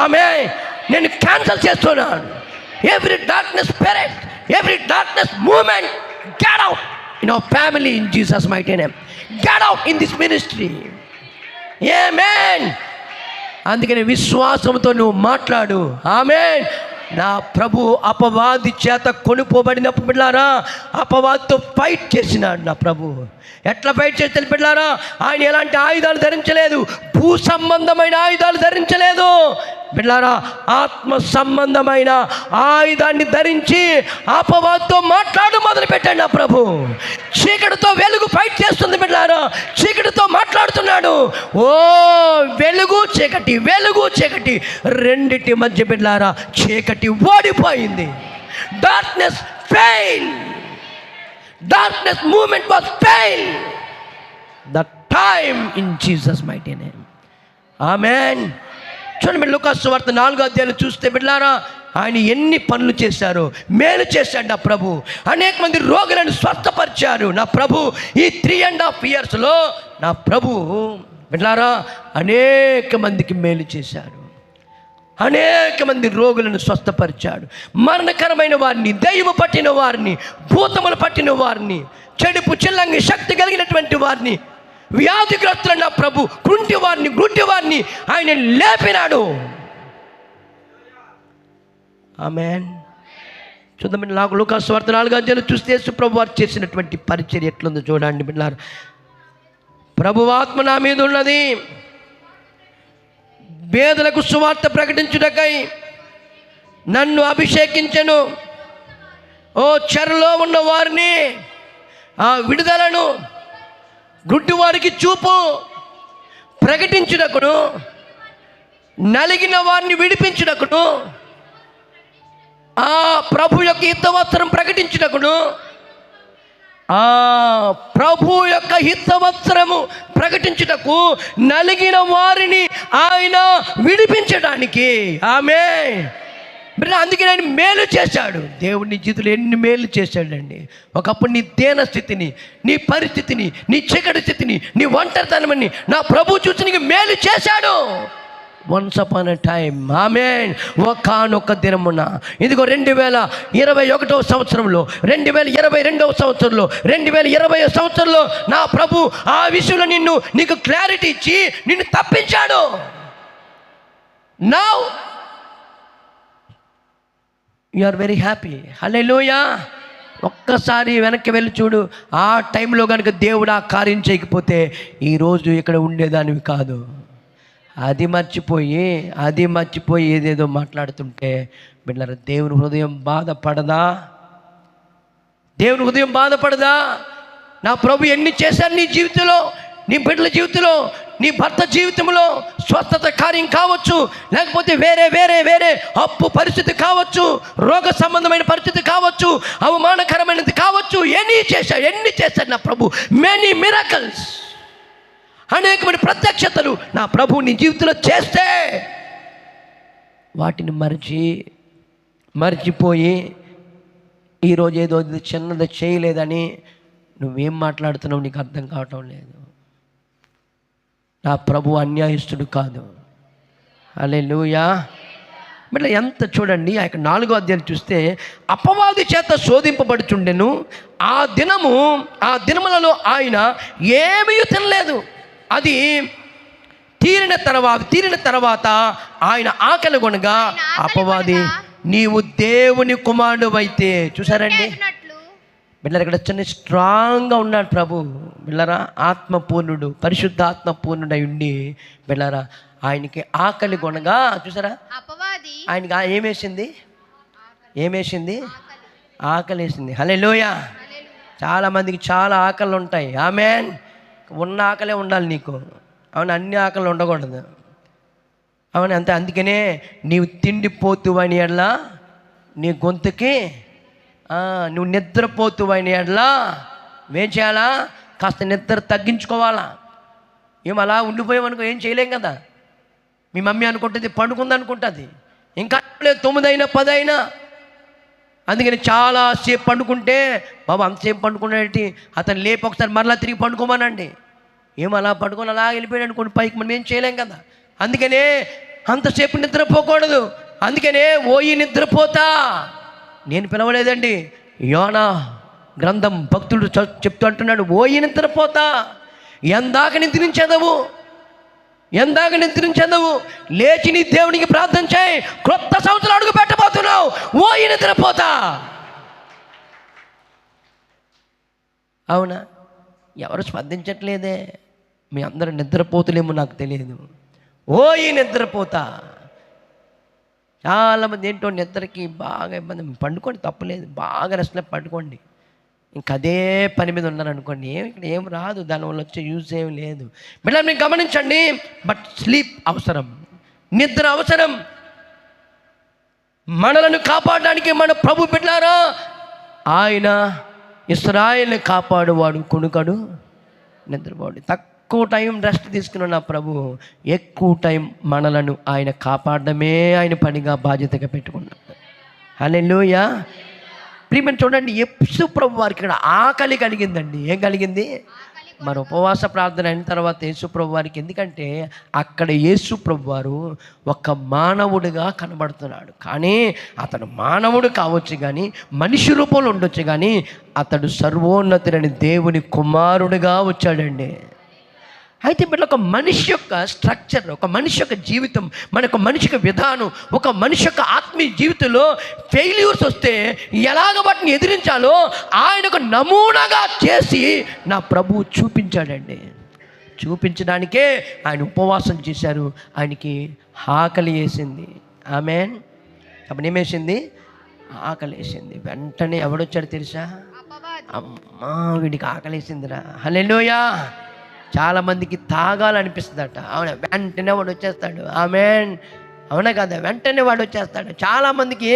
Speaker 1: ఆమేన్. నేను క్యాన్సల్ చేస్తున్నాను. Every darkness spirit, every darkness moment, get out in our family in Jesus mighty name. Get out in this ministry. ఆమేన్. అందుకని విశ్వాసంతో నువ్వు మాట్లాడు. ఆమేన్. నా ప్రభు అపవాది చేత కొనుక్కోబడినప్పుడు బిడ్డలారా అపవాదితో ఫైట్ చేసినాడు నా ప్రభు. ఎట్లా ఫైట్ చేస్తే బిడ్డలారా? ఆయన ఎలాంటి ఆయుధాలు ధరించలేదు, భూ సంబంధమైన ఆయుధాలు ధరించలేదు బిడ్డలారా. ఆత్మ సంబంధమైన ఆయుధాన్ని ధరించి అపవాదితో మాట్లాడు మొదలుపెట్టాడు నా ప్రభు. చీకటితో వెలుగు ఫైట్ చేస్తుంది బిడ్డలారా. చీకటితో మాట్లాడుతున్నాడు. ఓ వెలుగు చీకటి, వెలుగు చీకటి రెండిటి మధ్య బిడ్డలారా చీకటి ఓడిపోయింది. Darkness fail. Darkness moment was fail the time in Jesus mighty name. ఆమేన్. చూడండి మీరు లూకా సువార్త 4వ అధ్యాయం చూస్తే బిడ్డలారా ఆయన ఎన్ని పనులు చేశారు, మేలు చేశాడు నా ప్రభు. అనేక మంది రోగులను స్వస్థపరిచారు నా ప్రభు. ఈ 3.5 yearsలో నా ప్రభు బిడ్డలారా అనేక మందికి మేలు చేశారు. అనేక మంది రోగులను స్వస్థపరిచాడు. మరణకరమైన వారిని, దయ్యము పట్టిన వారిని, భూతములు పట్టిన వారిని, చెడుపు చిల్లంగి శక్తి కలిగినటువంటి వారిని, వ్యాధిగ్రస్తులైన ప్రభు కుంటి వారిని, గుడ్డి వారిని ఆయన లేపినాడు. ఆమేన్. చూద్దాం లూకా సువార్త 4వ అధ్యాయం చూస్తే ప్రభు వారు చేసినటువంటి పరిచర్య ఎట్లుందో చూడండి బిడ్డలారా. ప్రభు ఆత్మ నా మీద ఉన్నది, పేదలకు సువార్త ప్రకటించుటకై నన్ను అభిషేకించెను. ఓ చెరలో ఉన్న వారిని ఆ విడుదలను, గుడ్డి వారికి చూపు ప్రకటించుటకును, నలిగిన వారిని విడిపించుటకును, ఆ ప్రభు యొక్క హితవస్త్రం ప్రకటించుటకును, ఆ ప్రభు యొక్క హితవస్త్రము ప్రకటించుటకు, నలిగిన వారిని ఆయన విడిపించడానికి. ఆమేన్. అందుకే ఆయన మేలు చేశాడు. దేవుని జీవితంలో ఎన్ని మేలు చేశాడండి. ఒకప్పుడు నీ దీన స్థితిని, నీ పరిస్థితిని, నీ చీకటి స్థితిని, నీ ఒంటరితనమని నా ప్రభు చూసి నీకు మేలు చేశాడు. Once upon a time. ఆమేన్. ఒకానొక దినమున ఇదిగో 2021 సంవత్సరంలో, 2022 సంవత్సరంలో, 2020 సంవత్సరంలో నా ప్రభు ఆ విషయంలో నీకు క్లారిటీ ఇచ్చి నిన్ను తప్పించాడు. Now you are very happy. హల్లెలూయా. ఒక్కసారి వెనక్కి వెళ్ళి చూడు. ఆ టైంలో కనుక దేవుడు ఆ కార్యం చేయకపోతే ఈరోజు ఇక్కడ ఉండేదానివి కాదు. అది మర్చిపోయి ఏదేదో మాట్లాడుతుంటే బిడ్డలారా దేవుని హృదయం బాధపడదా? దేవుని హృదయం బాధపడదా? నా ప్రభు ఎన్ని చేశారు నీ జీవితంలో, నీ బిడ్డల జీవితంలో, నీ భర్త జీవితంలో. స్వస్థత కార్యం కావచ్చు, లేకపోతే వేరే అప్పు పరిస్థితి కావచ్చు, రోగ సంబంధమైన పరిస్థితి కావచ్చు, అవమానకరమైనది కావచ్చు. ఎన్ని చేశాడు నా ప్రభు. Many miracles. అనేకమైన ప్రత్యక్షతలు నా ప్రభు నీ జీవితంలో చేస్తే వాటిని మర్చిపోయి ఈరోజు ఏదో ఇది చిన్నది చేయలేదని నువ్వేం మాట్లాడుతున్నావు నీకు అర్థం కావటం లేదు. నా ప్రభు అన్యాయస్తుడు కాదు. హల్లెలూయా. మళ్ళీ ఎంత చూడండి, ఆ 4వ అధ్యాయం చూస్తే అపవాది చేత శోధింపబడుచుండెను. ఆ దినములలో ఆయన ఏమీ తినలేదు. అది తీరిన తర్వాత ఆయన ఆకలి కొనగా అపవాది నీవు దేవుని కుమారుడు అయితే. చూసారండి బిళ్ళరా, ఇక్కడ చిన్న స్ట్రాంగ్గా ఉన్నాడు ప్రభు. బిళ్ళరా, ఆత్మపూర్ణుడు, పరిశుద్ధ ఆత్మపూర్ణుడై ఉండి బిళ్ళరా ఆయనకి ఆకలి కొనగా చూసారా ఆయనకి ఏమేసింది ఆకలి వేసింది. హల్లెలూయా. చాలామందికి చాలా ఆకలి ఉంటాయి. ఆమేన్. ఉన్న ఆకలే ఉండాలి నీకు. అవును, అన్ని ఆకలి ఉండకూడదు. అవును అంతే. అందుకనే నీవు తిండిపోతువని ఎడలా నీ గొంతుకి, నువ్వు నిద్రపోతువని ఎడలా ఏం చేయాలా? కాస్త నిద్ర తగ్గించుకోవాలా. ఏం అలా ఉండిపోయామనుకో ఏం చేయలేం కదా. మీ మమ్మీ అనుకుంటుంది పండుకుంది అనుకుంటుంది, ఇంకా 9 అయినా 10 అయినా. అందుకని చాలాసేపు పండుకుంటే బాబు అంతసేపు పండుకునేటి అతను లేపు ఒకసారి మరలా తిరిగి పండుకోమనండి. ఏం అలా పడుకొని అలా వెళ్ళిపోయాడు అనుకోండి పైకి, మనం ఏం చేయలేం కదా. అందుకనే అంతసేపు నిద్రపోకూడదు. అందుకనే ఓయి నిద్రపోతా నేను పిలవలేదండి. యోనా గ్రంథం భక్తుడు చెప్తూ అంటున్నాడు, ఓయి నిద్రపోతా, ఎందాక నిద్రించేదవు, లేచి నీ దేవునికి ప్రార్థన చేయి, క్రొత్త సంవత్సరం అడుగు పెట్టబోతున్నావు, ఓయి నిద్రపోతా. అవునా? ఎవరు స్పందించట్లేదే. మీ అందరూ నిద్రపోతులేమో నాకు తెలియదు. ఓయి నిద్రపోతా. చాలామంది ఏంటో నిద్రకి బాగా ఇబ్బంది. పండుకోండి, తప్పలేదు, బాగా రెస్ట్లో పండుకోండి. ఇంక అదే పని మీద ఉన్నారనుకోండి, ఇక్కడ ఏం రాదు, దానివల్ల వచ్చే యూజ్ ఏం లేదు. బిడ్డలు మీరు గమనించండి. బట్ స్లీప్ అవసరం, నిద్ర అవసరం. మనలను కాపాడడానికి మన ప్రభు బిడ్డలారా, ఆయన ఇశ్రాయేలుని కాపాడువాడు, కొనుకడు, నిద్రపోడు. తక్కువ టైం రెస్ట్ తీసుకున్న నా ప్రభు ఎక్కువ టైం మనలను ఆయన కాపాడడమే ఆయన పనిగా బాధ్యతగా పెట్టుకున్నాడు. హల్లెలూయా. ప్రియమైన చూడండి, యేసు ప్రభు వారికి ఇక్కడ ఆకలి కలిగిందండి. ఏం కలిగింది? మరి ఉపవాస ప్రార్థన అయిన తర్వాత యేసు ప్రభు వారికి, ఎందుకంటే అక్కడ యేసు ప్రభు వారు ఒక మానవుడిగా కనబడుతున్నాడు. కానీ అతడు మానవుడు కావచ్చు, కానీ మనిషి రూపంలో ఉండొచ్చు, కానీ అతడు సర్వోన్నతుడైన దేవుని కుమారుడిగా వచ్చాడండి. అయితే బిడ్డ, ఒక మనిషి యొక్క స్ట్రక్చర్, ఒక మనిషి యొక్క జీవితం, ఒక మనిషి యొక్క విధానం, ఒక మనిషి యొక్క ఆత్మీయ జీవితంలో ఫెయిల్యూర్స్ వస్తే ఎలాగ వాటిని ఎదిరించాలో ఆయన ఒక నమూనాగా చేసి నా ప్రభువు చూపించాడండి. చూపించడానికే ఆయన ఉపవాసం చేశారు. ఆయనకి ఆకలి వేసింది. ఆమేన్. అప్పుడు ఏమేసింది? ఆకలి వేసింది. వెంటనే ఎవడొచ్చాడు తెలుసా? అమ్మా, వీడికి ఆకలి వేసిందిరా. హల్లెలూయా. చాలామందికి తాగాలనిపిస్తుందట. అవునా? వెంటనే వాడు వచ్చేస్తాడు. ఆమేన్. అవునా కదా? వెంటనే వాడు వచ్చేస్తాడు. చాలామందికి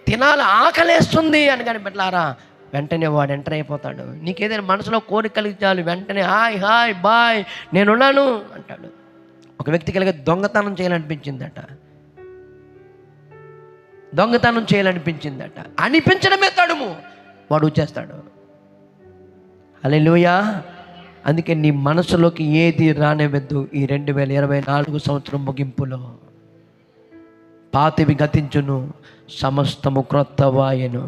Speaker 1: తినాలి ఆకలేస్తుంది అని కానీ పెట్టారా, వెంటనే వాడు ఎంటర్ అయిపోతాడు. నీకేదైనా మనసులో కోరిక కలిగించాలి, వెంటనే హాయ్ బాయ్ నేనున్నాను అంటాడు. ఒక వ్యక్తికి కలిగే దొంగతనం చేయాలనిపించిందట. అనిపించడమే తడుము, వాడు వచ్చేస్తాడు. హల్లెలూయా. అందుకే నీ మనసులోకి ఏది రానివ్వద్దు. ఈ 2024 సంవత్సరం ముగింపులో పాతవి గతించును, సమస్తము క్రొత్తవాయెను.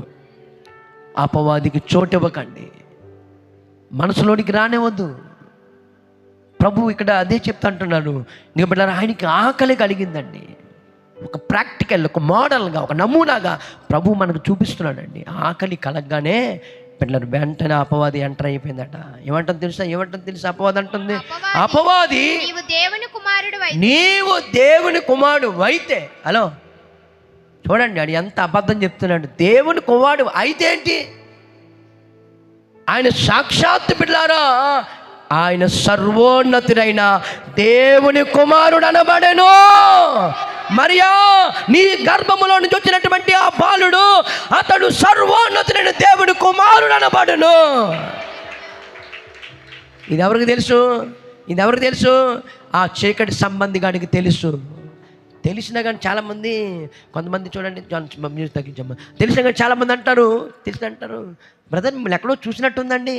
Speaker 1: అపవాదికి చోటివ్వకండి, మనసులోనికి రానివ్వద్దు. ప్రభు ఇక్కడ అదే చెప్తాంటున్నాడు. ఇంకా బిడ్డలారా, ఆయనకి ఆకలి కలిగిందండి. ఒక ప్రాక్టికల్, ఒక మోడల్గా, ఒక నమూనాగా ప్రభు మనకు చూపిస్తున్నాడండి. ఆకలి కలగగానే పిల్లలు వెంటనే అపవాది ఎంటర్ అయిపోయిందట. ఏమంటుంది తెలుసా? అపవాది అంటుంది, అపవాది నీవు దేవుని కుమారుడు అయితే. హలో చూడండి, అది ఎంత అబద్ధం చెప్తున్నాడు. దేవుని కుమారుడు అయితే ఏంటి? ఆయన సాక్షాత్తు బిడ్డలారా, ఆయన సర్వోన్నతుడైన దేవుని కుమారుడు అనబడెను. మరియా, నీ గర్భములో నుంచి వచ్చినటువంటి ఆ బాలుడు, అతడు సర్వోన్నతుడైన దేవుని కుమారుడు అనబడెను. ఇది ఎవరికి తెలుసు? ఇది ఎవరికి తెలుసు? ఆ చీకటి సంబంధిగాడికి తెలుసు. తెలిసినా కానీ చాలామంది, కొంతమంది చూడండి, మ్యూజిక్ తగ్గించమ్మా. తెలిసినా కానీ చాలామంది అంటారు, బ్రదర్ మిమ్మల్ని ఎక్కడో చూసినట్టుందండి,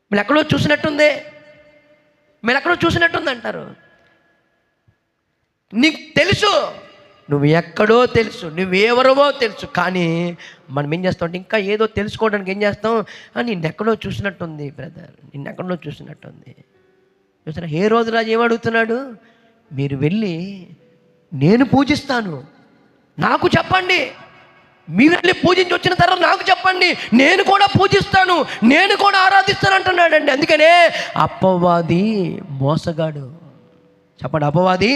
Speaker 1: మీరు ఎక్కడో చూసినట్టుంది, మీరు ఎక్కడో చూసినట్టుంది అంటారు. నీకు తెలుసు, నువ్వు ఎక్కడో తెలుసు, నువ్వెవరవో తెలుసు, కానీ మనం ఏం చేస్తాం అంటే ఇంకా ఏదో తెలుసుకోవడానికి ఏం చేస్తాం, నిన్నెక్కడో చూసినట్టుంది బ్రదర్, నిన్నెక్కడో చూసినట్టుంది. చూసారా ఏ రోజు రాజు ఏమడుగుతున్నాడు? మీరు వెళ్ళి నేను పూజిస్తాను, నాకు చెప్పండి, మీరు వెళ్ళి పూజించి వచ్చిన తర్వాత నాకు చెప్పండి, నేను కూడా పూజిస్తాను, నేను కూడా ఆరాధిస్తాను అంటున్నాడండి. అందుకనే అపవాది మోసగాడు. చెప్పండి, అపవాది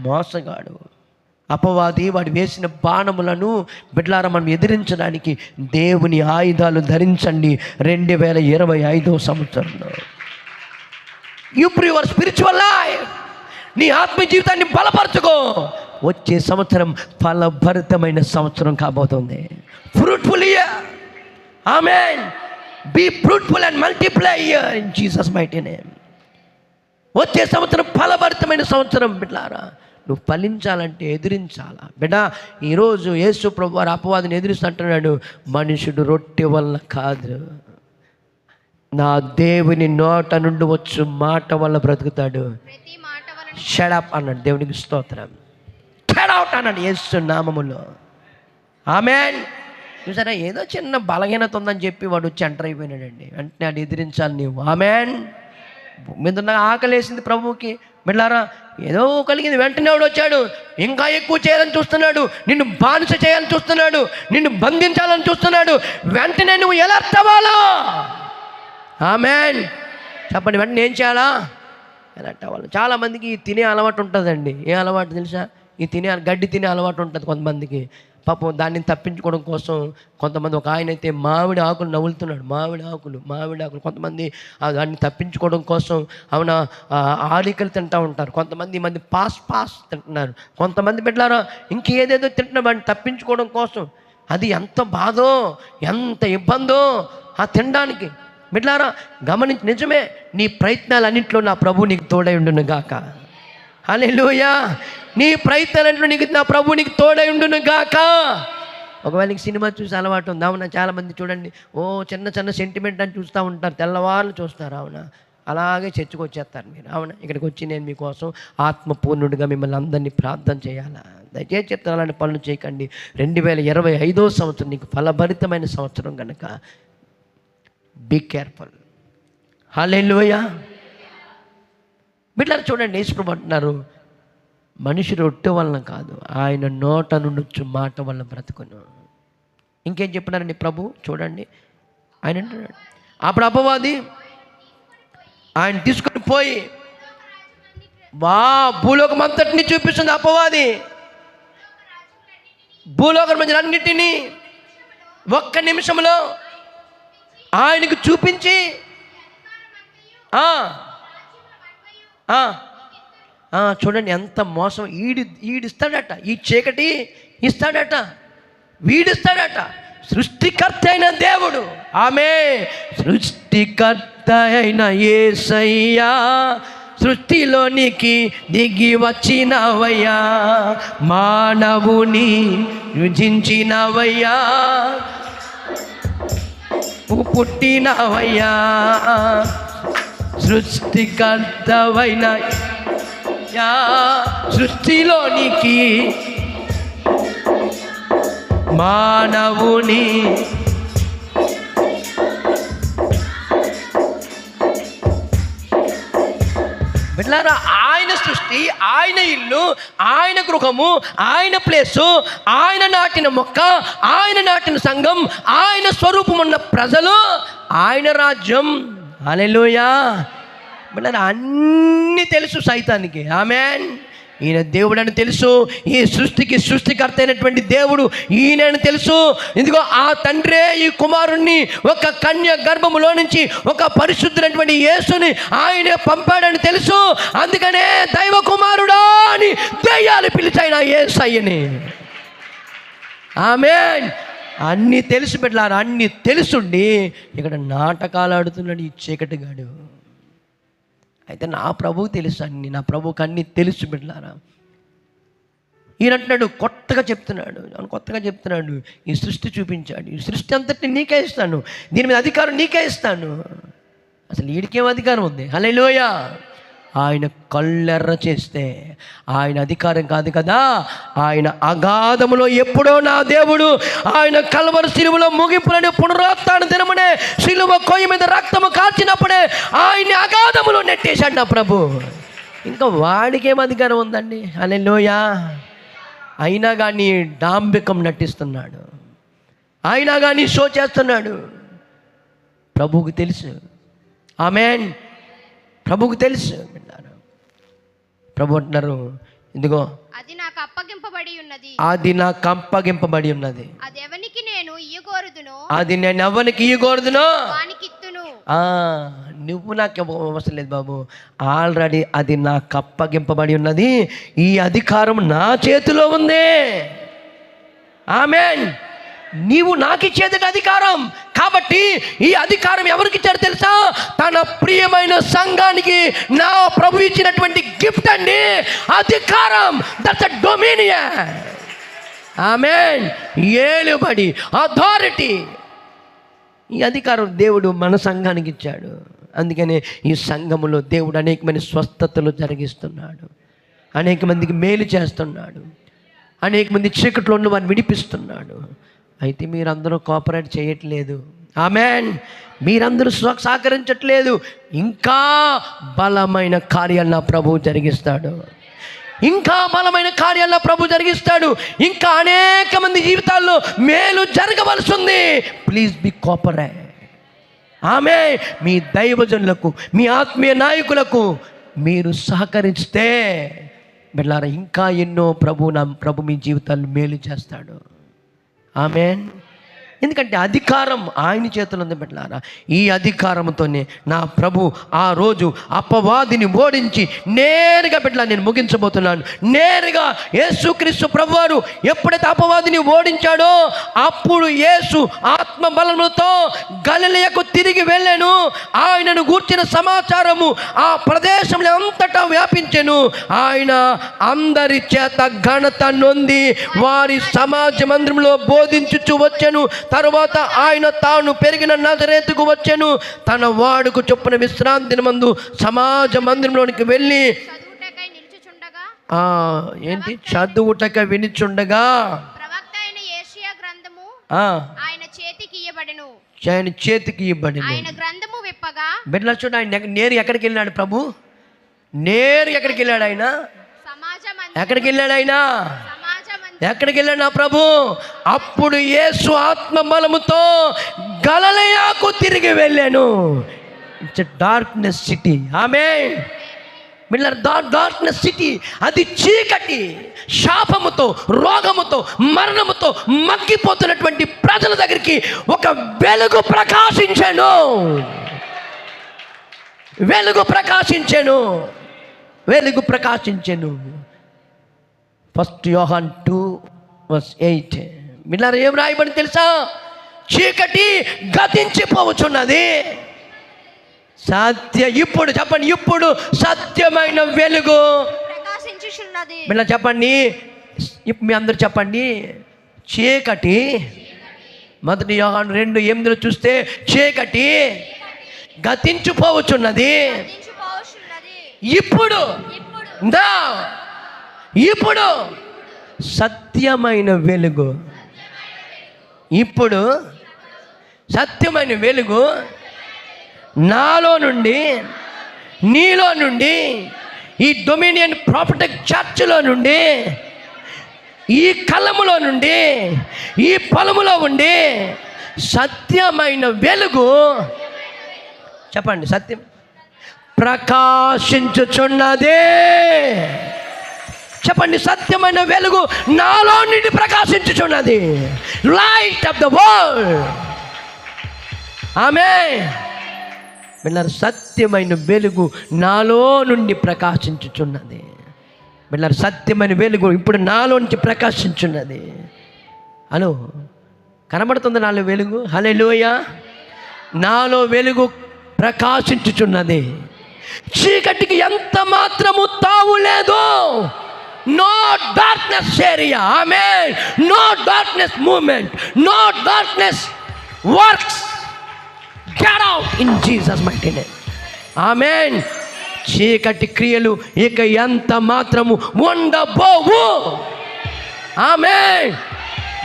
Speaker 1: మోసగాడు. అపవాది వాడు వేసిన బాణములను బిడ్డలారా మనం ఎదిరించడానికి దేవుని ఆయుధాలు ధరించండి. 2025 సంవత్సరంలో you improve your spiritual life. నీ ఆత్మీయ జీవితాన్ని బలపరచుకో. వచ్చే సంవత్సరం ఫలభరితమైన సంవత్సరం కాబోతుంది. Fruitful year. Amen. Be fruitful and multiply year in Jesus mighty name. వచ్చే సంవత్సరం ఫలభరితమైన సంవత్సరం బిడ్డలారా. నువ్వు ఫలించాలంటే ఎదిరించాలా బిడ్డ. ఈరోజు యేసు ప్రభువు వారు అపవాదిని ఎదిరిస్తుంటున్నాడు. మనుషుడు రొట్టె వల్ల కాదు, నా దేవుని నోట నుండి వచ్చు మాట వల్ల బ్రతుకుతాడు.
Speaker 3: ప్రతి మాట వలన
Speaker 1: షట్ అప్ అన్నాడు. దేవునికి స్తోత్రం. గెట్ అవుట్ అన్నాడు యేసు నామములో. ఆమేన్. చూసారా, ఏదో చిన్న బలహీనత ఉందని చెప్పి వాడు వచ్చి ఎంటర్ అయిపోయినాడండి. వెంటనే అది ఎదిరించాలి నీవు. ఆమేన్. మీద ఉన్న ఆకలేసింది ప్రభువుకి. బిడ్డలారా, ఏదో కలిగింది, వెంటనే వాడు వచ్చాడు. ఇంకా ఎక్కువ చేయాలని చూస్తున్నాడు, నిన్ను బానిస చేయాలని చూస్తున్నాడు, నిన్ను బంధించాలని చూస్తున్నాడు. వెంటనే నువ్వు ఎలా అవ్వాలా? ఆమేన్. చెప్పండి, వెంటనే ఏం చేయాలా? ఎలా అవ్వాలి? చాలామందికి ఈ తినే అలవాటు ఉంటుందండి. ఏ అలవాటు తెలుసా? ఈ గడ్డి తినే అలవాటు ఉంటుంది కొంతమందికి. పాపం దాన్ని తప్పించుకోవడం కోసం కొంతమంది, ఒక ఆయన అయితే మామిడి ఆకులు నవ్వులుతున్నాడు. మామిడి ఆకులు కొంతమంది దాన్ని తప్పించుకోవడం కోసం అవునా ఆలికలు తింటూ ఉంటారు. కొంతమంది పాస్ తింటున్నారు. కొంతమంది బిడ్డలారా ఇంకేదేదో తింటున్నారు వాడిని తప్పించుకోవడం కోసం. అది ఎంత బాధో, ఎంత ఇబ్బందో ఆ తినడానికి. బిడ్డలారా గమనించి, నిజమే, నీ ప్రయత్నాలన్నింటిలో నా ప్రభు నీకు తోడై ఉండును గాక. హల్లెలూయా. నీ ప్రయత్నాలన్నింటిలో నీకు నా ప్రభు నీకు తోడై ఉండును గాక. ఒకవేళ నీకు సినిమా చూసి అలవాటు ఉంది, అవునా? చాలామంది చూడండి, చిన్న సెంటిమెంట్ అని చూస్తూ ఉంటారు, తెల్లవాళ్ళు చూస్తారు, అవునా? అలాగే చర్చకు వచ్చేస్తారు మీరు, అవునా? ఇక్కడికి వచ్చి నేను మీకోసం ఆత్మపూర్ణుడిగా మిమ్మల్ని అందరినీ ప్రార్థన చేయాలా? దయచేసి చెప్తాను, అలాంటి పనులు చేయకండి. 2025 సంవత్సరం నీకు ఫలభరితమైన సంవత్సరం కనుక బీ కేర్ఫుల్. హల్లెలూయా. బిడ్డలారా చూడండి, యేసు ప్రభు అంటున్నారు, మనిషి రొట్టె వలన కాదు, ఆయన నోట నుండి వచ్చు మాట వల్ల బ్రతుకును. ఇంకేం చెప్పినారండి ప్రభు? చూడండి, ఆయన అంటున్నాడు, అప్పుడు అపవాది ఆయన తీసుకొని పోయి భూలోకం అంతటిని చూపిస్తుంది. అపవాది భూలోకం మధ్య అన్నిటినీ ఒక్క నిమిషంలో ఆయనకు చూపించి చూడండి ఎంత మోసం. ఈడిస్తాడట, ఈ చీకటి ఇస్తాడట, వీడిస్తాడట. సృష్టికర్త అయిన దేవుడు, ఆమె సృష్టికర్త అయిన యేసయ్యా, సృష్టిలోనికి దిగి వచ్చినవయ్యా, మానవుని రుజించినవయ్యా, పుట్టినవయ్యా, సృష్టికర్తవైన సృష్టిలోనికి మానవుని బిడ్డలారా, ఆయన సృష్టి, ఆయన ఇల్లు, ఆయన గృహము, ఆయన ప్లేసు, ఆయన నాటిన మొక్క, ఆయన నాటిన సంఘం, ఆయన స్వరూపం ఉన్న ప్రజలు, ఆయన రాజ్యం. హల్లెలూయా. బిడ్డలారా అన్నీ తెలుసు సైతానికి. ఆమేన్. ఈయన దేవుడు అని తెలుసు, ఈ సృష్టికి సృష్టికర్త అయినటువంటి దేవుడు ఈయనని తెలుసు. ఇదిగో ఆ తండ్రే ఈ కుమారుణ్ణి ఒక కన్య గర్భములో నుంచి ఒక పరిశుద్ధులైనటువంటి యేసుని ఆయనే పంపాడని తెలుసు. అందుకనే దైవ కుమారుడా అని దెయ్యాలు పిలిచాయిన యేసయ్యని. ఆమేన్. అన్నీ తెలుసు బిడ్డలారా, అన్నీ తెలుసుండి ఇక్కడ నాటకాలు ఆడుతున్నాడు ఈ చీకటిగాడు. అయితే నా ప్రభువు తెలుసు అన్ని, నా ప్రభువుకి అన్నీ తెలుసు బిడ్డలారా. ఈయన అంటున్నాడు, కొత్తగా చెప్తున్నాడు, ఈ సృష్టి చూపించాడు, ఈ సృష్టి అంతటిని నీకే ఇస్తాను, దీని మీద అధికారం నీకే ఇస్తాను. అసలు వీడికేం అధికారం ఉంది? హల్లెలూయా. ఆయన కళ్ళెర్ర చేస్తే ఆయన అధికారం కాదు కదా, ఆయన అగాధములో ఎప్పుడో నా దేవుడు ఆయన కల్వరి శిలువలో ముగింపులని పునరుత్థాన దినమునే శిలువ కొయ్య మీద రక్తము కాల్చినప్పుడే ఆయన్ని అగాధములో నెట్టేశాడు నా ప్రభు. ఇంకా వాడికేం అధికారం ఉందండి? హల్లెలూయా. అయినా కానీ డాంబికం నటిస్తున్నాడు, అయినా కానీ షో చేస్తున్నాడు. ప్రభువుకి తెలుసు. ఆమేన్. ప్రభువుకి తెలుసు. ప్రభు అంటున్నారు, ఇదిగో
Speaker 3: అది నాకు అప్పగింపబడి ఉన్నది,
Speaker 1: అది నాకు అప్పగింపబడి ఉన్నది,
Speaker 3: అది ఎవనికి నేను ఇయ్యగోరుదునో,
Speaker 1: అది నేను ఎవరికి ఇయ్యకూడదునో
Speaker 3: వానికిత్తును.
Speaker 1: నువ్వు నాకు అవసరం లేదు బాబు, ఆల్రెడీ అది నాకు అప్పగింపబడి ఉన్నది, ఈ అధికారం నా చేతిలో ఉంది. ఆమేన్. నీవు నాకు ఇచ్చేది అధికారం కాబట్టి ఈ అధికారం ఎవరికి ఇచ్చారు తెలుసా? తన ప్రియమైన సంఘానికి నా ప్రభు ఇచ్చినటువంటి గిఫ్ట్ అండి అధికారం. That's a dominion. ఆమేన్. ఏలుబడి, అథారిటీ, ఈ అధికారం దేవుడు మన సంఘానికి ఇచ్చాడు. అందుకనే ఈ సంఘములో దేవుడు అనేకమైన స్వస్థతలు జరిగిస్తున్నాడు, అనేక మందికి మేలు చేస్తున్నాడు, అనేక మంది చీకట్లో ఉన్న వారిని విడిపిస్తున్నాడు. అయితే మీరందరూ కోఆపరేట్ చేయట్లేదు. ఆమేన్. మీరందరూ సహకరించట్లేదు. ఇంకా బలమైన కార్యాలు నా ప్రభువు జరిగిస్తాడు, ఇంకా బలమైన కార్యాలు నా ప్రభు జరిగిస్తాడు. ఇంకా అనేక మంది జీవితాల్లో మేలు జరగవలసి ఉంది. Please be cooperate. ఆమె మీ దైవజనులకు, మీ ఆత్మీయ నాయకులకు మీరు సహకరిస్తే బిడ్డలారా ఇంకా ఎన్నో ప్రభు మీ జీవితాల్లో మేలు చేస్తాడు. ఆమేన్. ఎందుకంటే అధికారం ఆయన చేతిలో ఉంది బిడ్డలారా. ఈ అధికారంతోనే నా ప్రభు ఆ రోజు అపవాదిని ఓడించి నేరుగా బిడ్డలా నేను ముగించబోతున్నాను. నేరుగా యేసుక్రీస్తు ప్రభువారు ఎప్పుడైతే అపవాదిని ఓడించాడో అప్పుడు యేసు ఆత్మ బలముతో గలిలయకు తిరిగి వెళ్ళాను. ఆయనను గూర్చిన సమాచారము ఆ ప్రదేశంలో అంతటా వ్యాపించెను. ఆయన అందరి చేత ఘనత నొంది వారి సమాజ మందిరంలో బోధించుచు వచ్చెను. తరువాత ఆయన తాను పెరిగిన నజరేతుకు వచ్చెను. తన వాడుకు చొప్పున విశ్రాంతి దినమందు సమాజ మందిరంలోనికి వెళ్ళి చదువుటకై వినిచుండగా
Speaker 3: ప్రవక్త అయిన యేషయా గ్రంథము ఆయన చేతికి ఇయ్యబడెను. ఆయన గ్రంథము విప్పగా
Speaker 1: బిడ్డలు చూడండి, ఆయన నేరు ఎక్కడికి వెళ్ళాడు ప్రభు? నేరు ఎక్కడికి వెళ్ళాడు ఆయన? ఎక్కడికి వెళ్ళాడు ఆయన? ఎక్కడికి వెళ్ళాడు నా ప్రభు? అప్పుడు యేసు ఆత్మ బలముతో గలిలయకు తిరిగి వెళ్ళాను. It's a darkness city. Amen. Miller darkness city, అది చీకటి, శాపముతో, రోగముతో, మరణముతో మగ్గిపోతున్నటువంటి ప్రజల దగ్గరికి ఒక వెలుగు ప్రకాశించాను. వెలుగు ప్రకాశించాను. 1 యోహాను 2:8. మిల్లర్ ఏం రాయబడి తెలుసా? చీకటి గతించిపోవచ్చున్నది, ఇప్పుడు చెప్పండి, ఇప్పుడు సత్యమైన వెలుగు
Speaker 2: ప్రకాశించుచున్నది.
Speaker 1: మిల్లర్ చెప్పండి, మీ అందరూ చెప్పండి. చీకటి 1 యోహాను 2:8 చూస్తే చీకటి గతించిపోవచ్చున్నది. ఇప్పుడు సత్యమైన వెలుగు, ఇప్పుడు సత్యమైన వెలుగు నాలో నుండి, నీలో నుండి, ఈ డొమినియన్ ప్రాఫిటిక్ చర్చ్లో నుండి, ఈ కలములో నుండి, ఈ పొలములో ఉండి సత్యమైన వెలుగు, చెప్పండి, సత్యం ప్రకాశించుచున్నదే. చెప్పండి, సత్యమైన వెలుగు నాలో నుండి ప్రకాశించుచున్నది. Light of the world. ఆమేన్. బిడ్డలారా, సత్యమైన వెలుగు నాలో నుండి ప్రకాశించుచున్నది. బిడ్డలారా, సత్యమైన వెలుగు ఇప్పుడు నాలో నుంచి ప్రకాశించున్నది. హలో, కనబడుతుంది నాలో వెలుగు? హల్లెలూయా. నాలో వెలుగు ప్రకాశించుచున్నది. చీకటికి ఎంత మాత్రము తావు లేదు. No darkness area, amen. No darkness movement, no darkness works. Get out in Jesus mighty name, amen. చీకటి క్రియలు ఇక ఎంత మాత్రము ఉండబోవు, ఆమేన్.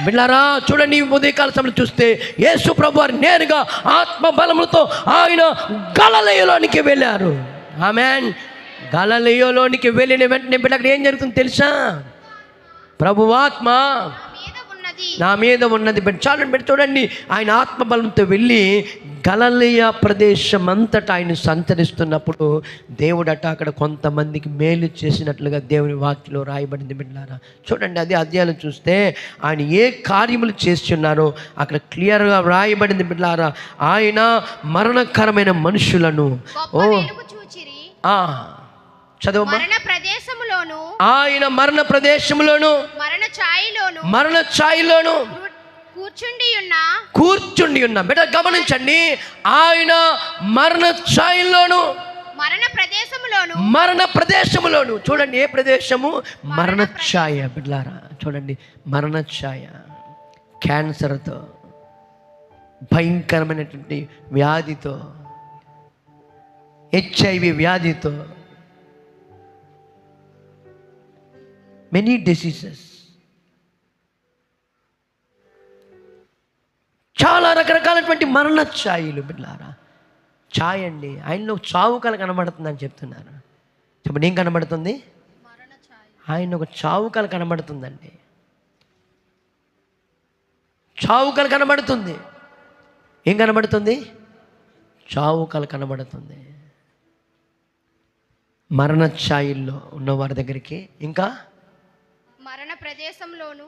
Speaker 1: బిడ్డలారా చూడండి, ఈ ఉదయకాల సమయంలో చూస్తే యేసు ప్రభువు వారు నేరుగా ఆత్మ బలములతో ఆయన గలిలయలోనికి వెళ్ళారు, ఆమేన్. గలిలయలోనికి వెళ్ళిన వెంటనే బిడ్డ అక్కడ ఏం జరుగుతుంది తెలుసా? ప్రభువు ఆత్మ నా మీద ఉన్నది. బిడ్డ చాలండి, బిడ్డ చూడండి, ఆయన ఆత్మ బలంతో వెళ్ళి గలిలయ ప్రదేశం అంతటా ఆయన సంచరిస్తున్నప్పుడు దేవుడట అక్కడ కొంతమందికి మేలు చేసినట్లుగా దేవుని వాక్యలో రాయబడింది. బిడ్డలారా చూడండి, అదే అధ్యాయాలు చూస్తే ఆయన ఏ కార్యములు చేస్తున్నారో అక్కడ క్లియర్గా రాయబడింది. బిడ్డలారా ఆయన మరణకరమైన మనుషులను చదువు ఆయన మరణ ప్రదేశములోను మరణ ఛాయలోను కూర్చుండి ఉన్న. బిడ్డ గమనించండి, ఆయన మరణ ఛాయలోను మరణ ప్రదేశములోను. చూడండి ఏ ప్రదేశము? మరణ ఛాయ. బిడ్డలారా చూడండి, మరణ ఛాయ. క్యాన్సర్తో, భయంకరమైనటువంటి వ్యాధితో, HIV వ్యాధితో, మెనీ డిసీజెస్, చాలా రకరకాలటువంటి మరణ ఛాయలు. బిడ్డలారా ఛాయ అండి, ఆయనలో చావు కల కనబడుతుందని చెప్తున్నారు. చెప్పండి, ఏం కనబడుతుంది? ఆయన ఒక చావు కల కనబడుతుందండి, చావు కల కనబడుతుంది. ఏం కనబడుతుంది? చావు కల కనబడుతుంది. మరణ ఛాయల్లో ఉన్న వారి దగ్గరికి, ఇంకా మరణ ప్రదేశంలోను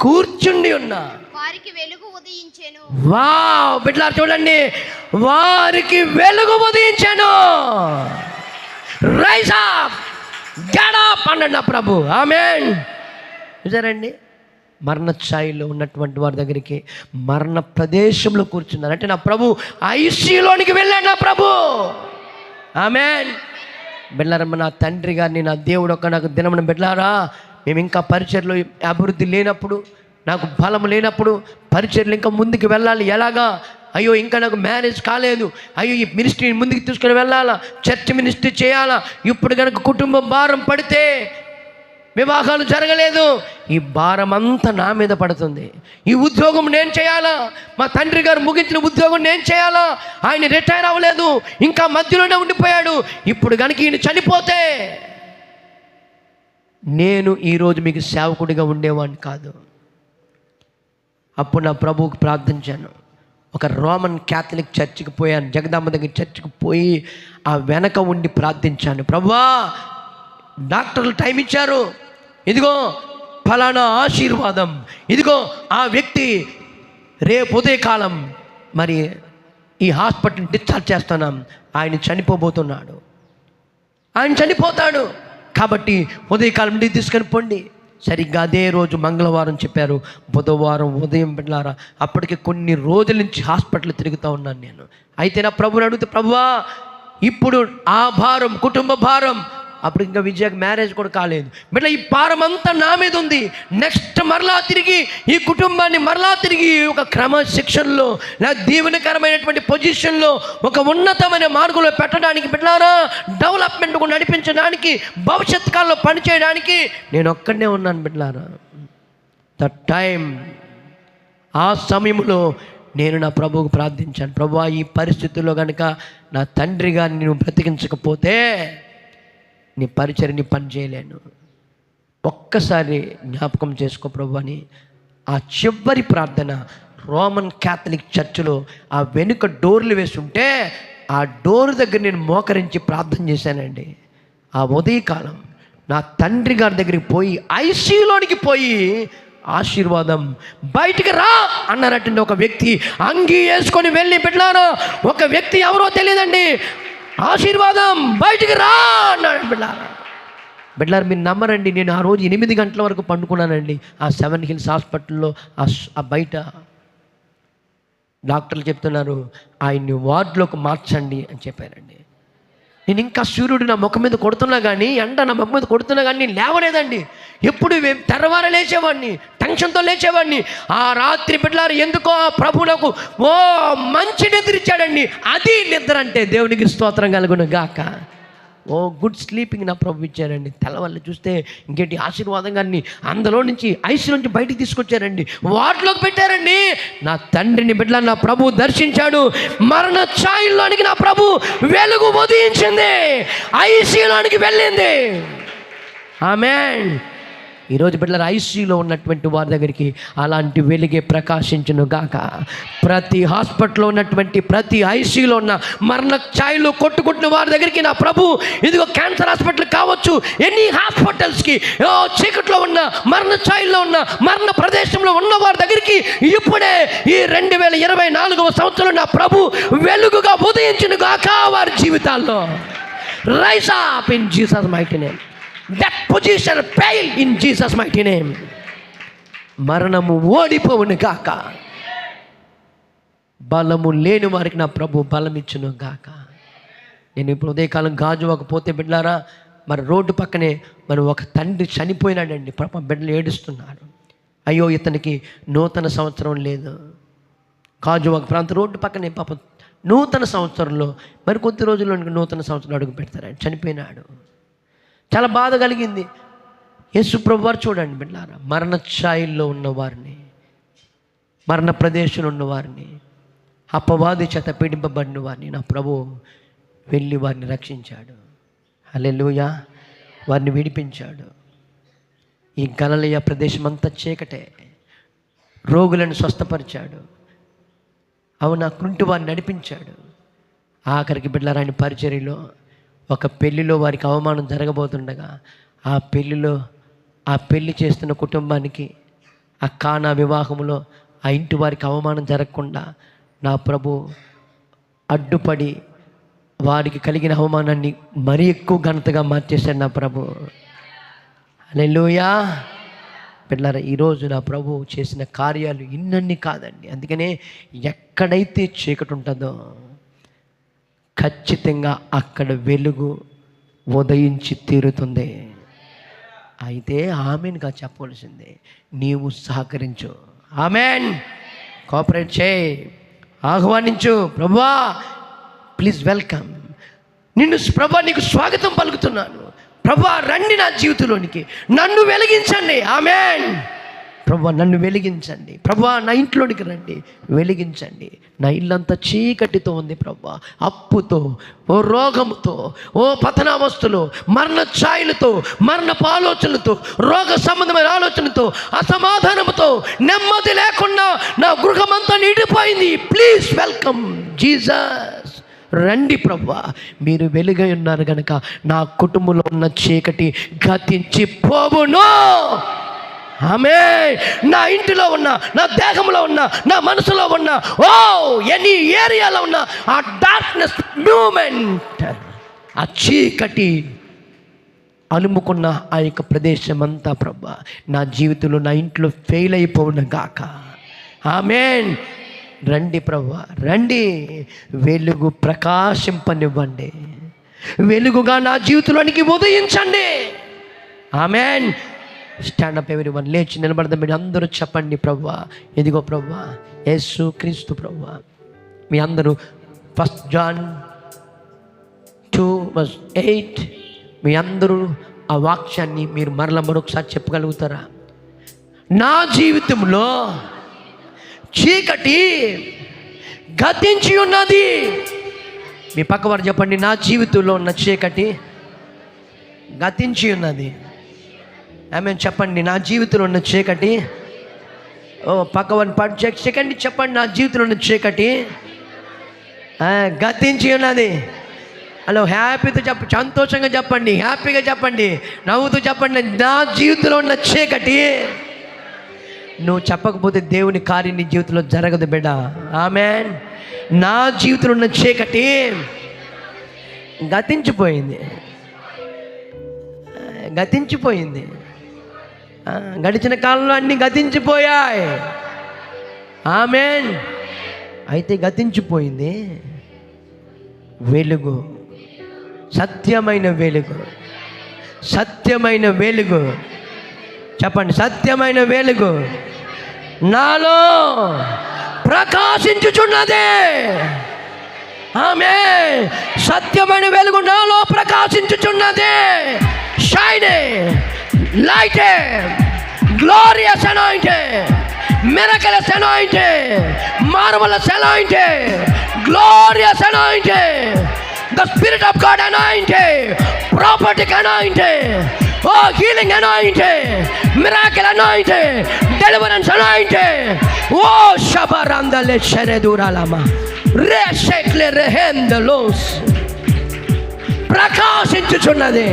Speaker 1: కూర్చుండి ఉన్న
Speaker 3: వారికి వెలుగు ఉదయించెను.
Speaker 1: వావ్ బిడ్డలారా చూడండి, వారికి వెలుగు ఉదయించెను. రైజ్ అప్, గెట్ అప్ అన్నాడు నా ప్రభు, ఆమేన్. చూసారండి, మరణ ఛాయలో ఉన్నటువంటి వారి దగ్గరికి మరణ ప్రదేశంలో కూర్చున్నారు. అంటే నా ప్రభు ఐసీయూలోనికి వెళ్ళాడు నా ప్రభు, ఆమేన్. బిడ్డలారా నా తండ్రి గారిని నా దేవుడు ఒక నాకు దినమున, బిడ్డలారా మేము ఇంకా పరిచర్లో అభివృద్ధి లేనప్పుడు, నాకు బలం లేనప్పుడు, పరిచర్లు ఇంకా ముందుకు వెళ్ళాలి ఎలాగా? అయ్యో ఇంకా నాకు మ్యారేజ్ కాలేదు, అయ్యో ఈ మినిస్ట్రీని ముందుకు తీసుకుని వెళ్ళాలా, చర్చ్ మినిస్ట్రీ చేయాలా. ఇప్పుడు కనుక కుటుంబం భారం పడితే, వివాహాలు జరగలేదు, ఈ భారం అంతా నా మీద పడుతుంది. ఈ ఉద్యోగం నేను చేయాలా, మా తండ్రి గారు ముగించిన ఉద్యోగం నేను చేయాలా, ఆయన రిటైర్ అవ్వలేదు, ఇంకా మధ్యలోనే ఉండిపోయాడు. ఇప్పుడు కనుక ఈయన చనిపోతే నేను ఈరోజు మీకు సేవకుడిగా ఉండేవాడిని కాదు. అప్పుడు నా ప్రభువుకి ప్రార్థించాను. ఒక రోమన్ క్యాథలిక్ చర్చికి పోయాను, జగదాంబ దగ్గర చర్చికి పోయి ఆ వెనక ఉండి ప్రార్థించాను. ప్రభువా డాక్టర్లు టైం ఇచ్చారు, ఇదిగో ఫలానా ఆశీర్వాదం, ఇదిగో ఆ వ్యక్తి రేపు ఉదయకాలం మరి ఈ హాస్పిటల్ డిశ్చార్జ్ చేస్తున్నాం, ఆయన చనిపోబోతున్నాడు, ఆయన చనిపోతాడు, కాబట్టి ఉదయకాలం ఇంటికి తీసుకొని పోండి. సరిగ్గా అదే రోజు మంగళవారం చెప్పారు, బుధవారం ఉదయం బిడ్డలారా అప్పటికి కొన్ని రోజుల నుంచి హాస్పిటల్ తిరుగుతూ ఉన్నాను నేను. అయితే నా ప్రభుని అడిగితే, ప్రభువా ఇప్పుడు ఆ భారం, కుటుంబ భారం, అప్పుడు ఇంకా విజయకు మ్యారేజ్ కూడా కాలేదు, బిడ్డ ఈ భారం అంతా నా మీద ఉంది. నెక్స్ట్ మరలా తిరిగి ఈ కుటుంబాన్ని మరలా తిరిగి ఒక క్రమశిక్షణలో, నా దీవెనకరమైనటువంటి పొజిషన్లో, ఒక ఉన్నతమైన మార్గంలో పెట్టడానికి, బిడ్డలారా డెవలప్మెంట్కు నడిపించడానికి, భవిష్యత్ కాలంలో పనిచేయడానికి నేను ఒక్కడనే ఉన్నాను. బిడ్డలారా ద టైం, ఆ సమయంలో నేను నా ప్రభువుకు ప్రార్థించాను, ప్రభువా ఈ పరిస్థితుల్లో కనుక నా తండ్రి గారిని నువ్వు బ్రతికించకపోతే నీ పరిచర్ని పని చేయలేను, ఒక్కసారి జ్ఞాపకం చేసుకో ప్రభు అని ఆ చివరి ప్రార్థన రోమన్ క్యాథలిక్ చర్చిలో ఆ వెనుక డోర్లు వేస్తుంటే ఆ డోర్ దగ్గర నేను మోకరించి ప్రార్థన చేశానండి. ఆ ఉదయకాలం నా తండ్రి గారి దగ్గరికి పోయి ఐసీయూలోనికి పోయి ఆశీర్వాదం బయటికి రా అన్నారటండి. ఒక వ్యక్తి అంగీ వేసుకొని వెళ్ళి, బిడ్డలారా ఒక వ్యక్తి ఎవరో తెలియదండి, ఆశీర్వాదం బయటికి రా అన్నాడు. బిడ్డలారా మీరు నమ్మరండి, నేను ఆ రోజు 8 గంటల వరకు పండుకున్నానండి ఆ 7 హిల్స్ హాస్పిటల్లో. ఆ బయట డాక్టర్లు చెప్తున్నారు ఆయన్ని వార్డులోకి మార్చండి అని చెప్పారండి. నేను ఇంకా సూర్యుడు నా ముఖం మీద కొడుతున్నా కానీ, ఎండ నా ముఖం మీద కొడుతున్నా కానీ నేను లేవలేదండి. ఎప్పుడు తెరవార లేచేవాడిని, టెన్షన్తో లేచేవాడిని. ఆ రాత్రి బిడ్డలారు ఎందుకో ఆ ప్రభు నాకు మంచి నిద్ర ఇచ్చాడండి. అది నిద్ర అంటే. దేవునికి స్తోత్రం కలుగును గాక. గుడ్ స్లీపింగ్ నా ప్రభు ఇచ్చారండి. తెల్లవాళ్ళు చూస్తే ఇంకేంటి ఆశీర్వాదం కానీ అందులో నుంచి ఐసీ నుంచి బయటికి తీసుకొచ్చారండి, వాటిలోకి పెట్టారండి. నా తండ్రిని బిడ్డల నా ప్రభు దర్శించాడు. మరణ ఛాయల్లోనికి నా ప్రభు వెలుగు ఉదయించింది, ఐసీలోనికి వెళ్ళింది. ఆమేన్. ఈరోజు బిడ్డల ఐసీలో ఉన్నటువంటి వారి దగ్గరికి అలాంటి వెలుగే ప్రకాశించును గాక. ప్రతి హాస్పిటల్లో ఉన్నటువంటి ప్రతి ఐసీలో ఉన్న మరణ ఛాయలు కొట్టుకుంటున్న వారి దగ్గరికి నా ప్రభు ఇదిగో క్యాన్సర్ హాస్పిటల్ కావచ్చు, ఎన్ని హాస్పిటల్స్కి చీకట్లో ఉన్న మరణ ఛాయల్లో ఉన్న మరణ ప్రదేశంలో ఉన్న వారి దగ్గరికి ఇప్పుడే ఈ 2024వ సంవత్సరం నా ప్రభు వెలుగుగా ఉదయించును గాక వారి జీవితాల్లో. Rise up in Jesus mighty name. That position fail in Jesus mighty name. మరణము ఓడిపోవును గాక. బలము లేని వారికి నా ప్రభు బలం ఇచ్చును గాక. నేను ఇప్పుడు ఉదయకాలం గాజువాక పోతే బిడ్డలారా, మరి రోడ్డు పక్కనే మరి ఒక తండ్రి చనిపోయినాడండి. పాపం బిడ్డలు ఏడుస్తున్నాడు. అయ్యో ఇతనికి నూతన సంవత్సరం లేదు. గాజువాక ప్రాంతం రోడ్డు పక్కనే పాపం నూతన సంవత్సరంలో మరి కొద్ది రోజుల్లో నూతన సంవత్సరం అడుగు పెడతారు. చనిపోయినాడు. చాలా బాధ కలిగింది. యేసు ప్రభు వారు చూడండి బిడ్డలారా, మరణ ఛాయల్లో ఉన్నవారిని, మరణ ప్రదేశంలో ఉన్నవారిని, అపవాది చేత పీడింపబడిన వారిని నా ప్రభు వెళ్ళి వారిని రక్షించాడు. హల్లెలూయా. వారిని విడిపించాడు. ఈ గలిలయ ప్రదేశం అంతా చీకటే. రోగులను స్వస్థపరిచాడు. అవును, కుంటి వారిని నడిపించాడు. ఆఖరికి బిడ్డలారా ఆయన పరిచర్యలో ఒక పెళ్లిలో వారికి అవమానం జరగబోతుండగా ఆ పెళ్లి చేస్తున్న కుటుంబానికి ఆ కానా వివాహంలో ఆ ఇంటి వారికి అవమానం జరగకుండా నా ప్రభు అడ్డుపడి వారికి కలిగిన అవమానాన్ని మరీ ఎక్కువ ఘనతగా మార్చేశాడు నా ప్రభు. హల్లెలూయా. పిల్లరా, ఈరోజు నా ప్రభు చేసిన కార్యాలు ఇన్నన్ని కాదండి. అందుకనే ఎక్కడైతే చీకటి ఉంటుందో ఖచ్చితంగా అక్కడ వెలుగు ఉదయించి తీరుతుంది. అయితే ఆమెన్గా చెప్పవలసిందే, నీవు సహకరించు. ఆమెన్. కోఆపరేట్ చేయి, ఆహ్వానించు. ప్రభువా ప్లీజ్ వెల్కమ్, నిన్ను ప్రభా నీకు స్వాగతం పలుకుతున్నాను. ప్రభువా రండి నా జీవితంలోనికి, నన్ను వెలిగించండి. ఆమెన్. ప్రభువా నన్ను వెలిగించండి. ప్రభువా నా ఇంట్లోనికి రండి, వెలిగించండి. నా ఇల్లంతా చీకటితో ఉంది ప్రభువా. అప్పుతో, ఓ రోగముతో, ఓ పతనావస్థలో, మరణ ఛాయలతో, మరణపు ఆలోచనలతో, రోగ సంబంధమైన ఆలోచనలతో, అసమాధానంతో, నెమ్మది లేకుండా నా గృహమంతా నిండిపోయింది. Please welcome Jesus. రండి ప్రభువా, మీరు వెలుగై ఉన్నారు కనుక నా కుటుంబంలో ఉన్న చీకటి గతించి పోవును. ఆమేన్. నా ఇంటిలో ఉన్న, నా దేహంలో ఉన్న, నా మనసులో ఉన్న, ఎనీ ఏరియాలో ఉన్న ఆ డార్క్నెస్ మూమెంట్, ఆ చీకటి అలుముకున్న ఆ యొక్క ప్రదేశం అంతా ప్రభువా నా జీవితంలో, నా ఇంట్లో ఫెయిల్ అయిపోవును గాక. ఆమేన్. రండి ప్రభువా, రండి. వెలుగు ప్రకాశింపనివ్వండి. వెలుగుగా నా జీవితంలోనికి ఉదయించండి. ఆమేన్. స్టాండప్ ఎవరీవన్, లేచి నిలబడదాం. మీరు అందరూ చెప్పండి, ప్రభువా ఎదిగో ప్రభువా యేసు క్రీస్తు ప్రభువా. మీ అందరూ 1 John 2:8 మీ అందరూ ఆ వాక్యాన్ని మీరు మరొకసారి చెప్పగలుగుతారా? నా జీవితంలో చీకటి గతించి ఉన్నది. మీ పక్కవారు చెప్పండి, నా జీవితంలో ఉన్న చీకటి గతించి ఉన్నది. ఆమేన్. చెప్పండి, నా జీవితంలో ఉన్న చీకటి. పక్కవారిని సెకండ్ చెప్పండి, నా జీవితంలో ఉన్న చీకటి గతించి ఉన్నది. హలో, హ్యాపీతో సంతోషంగా చెప్పండి, హ్యాపీగా చెప్పండి, నవ్వుతూ చెప్పండి, నా జీవితంలో ఉన్న చీకటి. నువ్వు చెప్పకపోతే దేవుని కార్యం నీ జీవితంలో జరగదు బిడ్డ. ఆమేన్. నా జీవితంలో ఉన్న చీకటి గతించిపోయింది. గడిచిన కాలంలో అన్నీ గతించిపోయాయి. ఆమేన్. అయితే గతించిపోయింది వెలుగు, సత్యమైన వెలుగు, సత్యమైన వెలుగు. చెప్పండి, సత్యమైన వెలుగు నాలో ప్రకాశించుచున్నదే. ఆమేన్. సత్యమైన వెలుగు నాలో ప్రకాశించుచున్నదే. Shining, lighting, glorious anointing, miraculous anointing, marvelous anointing, glorious anointing, the Spirit of God anointing, prophetic anointing, oh healing anointing, miracle anointing, deliverance anointing, oh shabaranda le shereduralama reshekle rehendelos ప్రకాశించుచున్నది.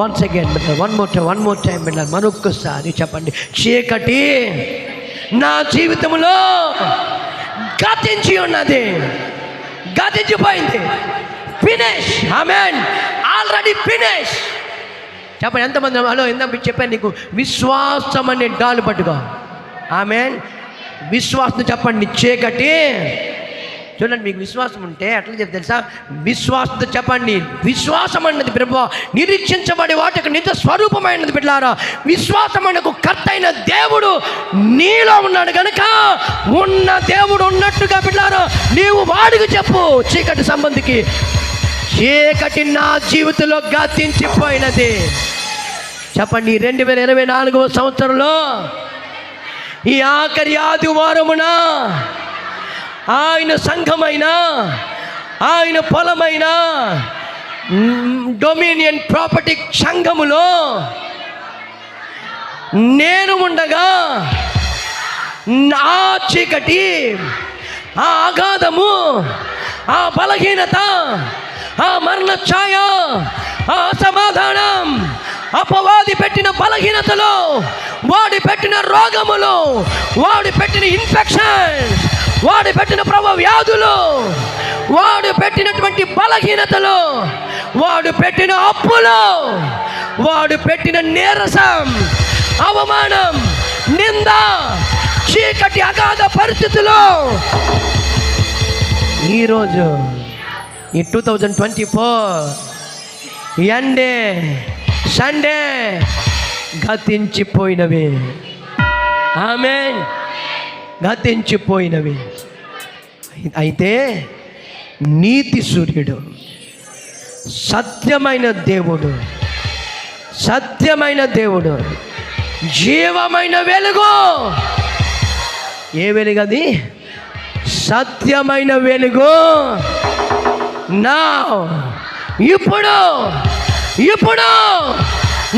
Speaker 1: Once again, one more time, మరొక్కసారి చెప్పండి. చీకటి నా జీవితంలో గతించి ఉన్నది, గతించిపోయింది. ఫినిష్. ఆమేన్. Already finish. చెప్పండి ఎంతమంది? హలో, ఎంత చెప్పాను నీకు, విశ్వాసం అనే డాలు పట్టుకో. ఆమేన్. విశ్వాసం చెప్పండి. చీకటి చూడండి, మీకు విశ్వాసం ఉంటే ఎట్లా చెప్తే తెలుసా? విశ్వాసంతో చెప్పండి. విశ్వాసం అన్నది ప్రభువా నిరీక్షించబడి వాటికి నిజ స్వరూపమైనది. బిడ్డలారా, విశ్వాసం అన్నకు కర్త అయిన దేవుడు నీలో ఉన్నాడు కనుక ఉన్న దేవుడు ఉన్నట్టుగా బిడ్డలారా నీవు వాడికి చెప్పు. చీకటి సంబంధికి, చీకటి నా జీవితంలో గతించిపోయినది. చెప్పండి. 2024వ సంవత్సరంలో ఈ ఆఖరి ఆదివారమున ఆయన సంఘమైన, ఆయన పొలమైన డొమినియన్ ప్రాపర్టీ సంఘములో నేను ఉండగా ఆ చీకటి, ఆ అగాధము, ఆ బలహీనత, ఆ మరణ ఛాయ, ఆ అసమాధానం, అపవాది పెట్టిన బలహీనతలో, వాడి పెట్టిన రోగములు, వాడి పెట్టిన ఇన్ఫెక్షన్, వాడు పెట్టిన వ్యాధులు, వాడు పెట్టినటువంటి బలహీనతలు, వాడు పెట్టిన అప్పులు, వాడు పెట్టిన నీరసం, అవమానం, నింద, చీకటి అగాధ పరిస్థితుల్లో ఈరోజు ఈ 2024 ఎండే సండే గతించిపోయినవి. ఆమేన్. గతించిపోయినవి. అయితే నీతి సూర్యుడు, సత్యమైన దేవుడు, సత్యమైన దేవుడు, జీవమైన వెలుగు. ఏ వెలుగు అది? సత్యమైన వెలుగు నా ఇప్పుడు ఇప్పుడు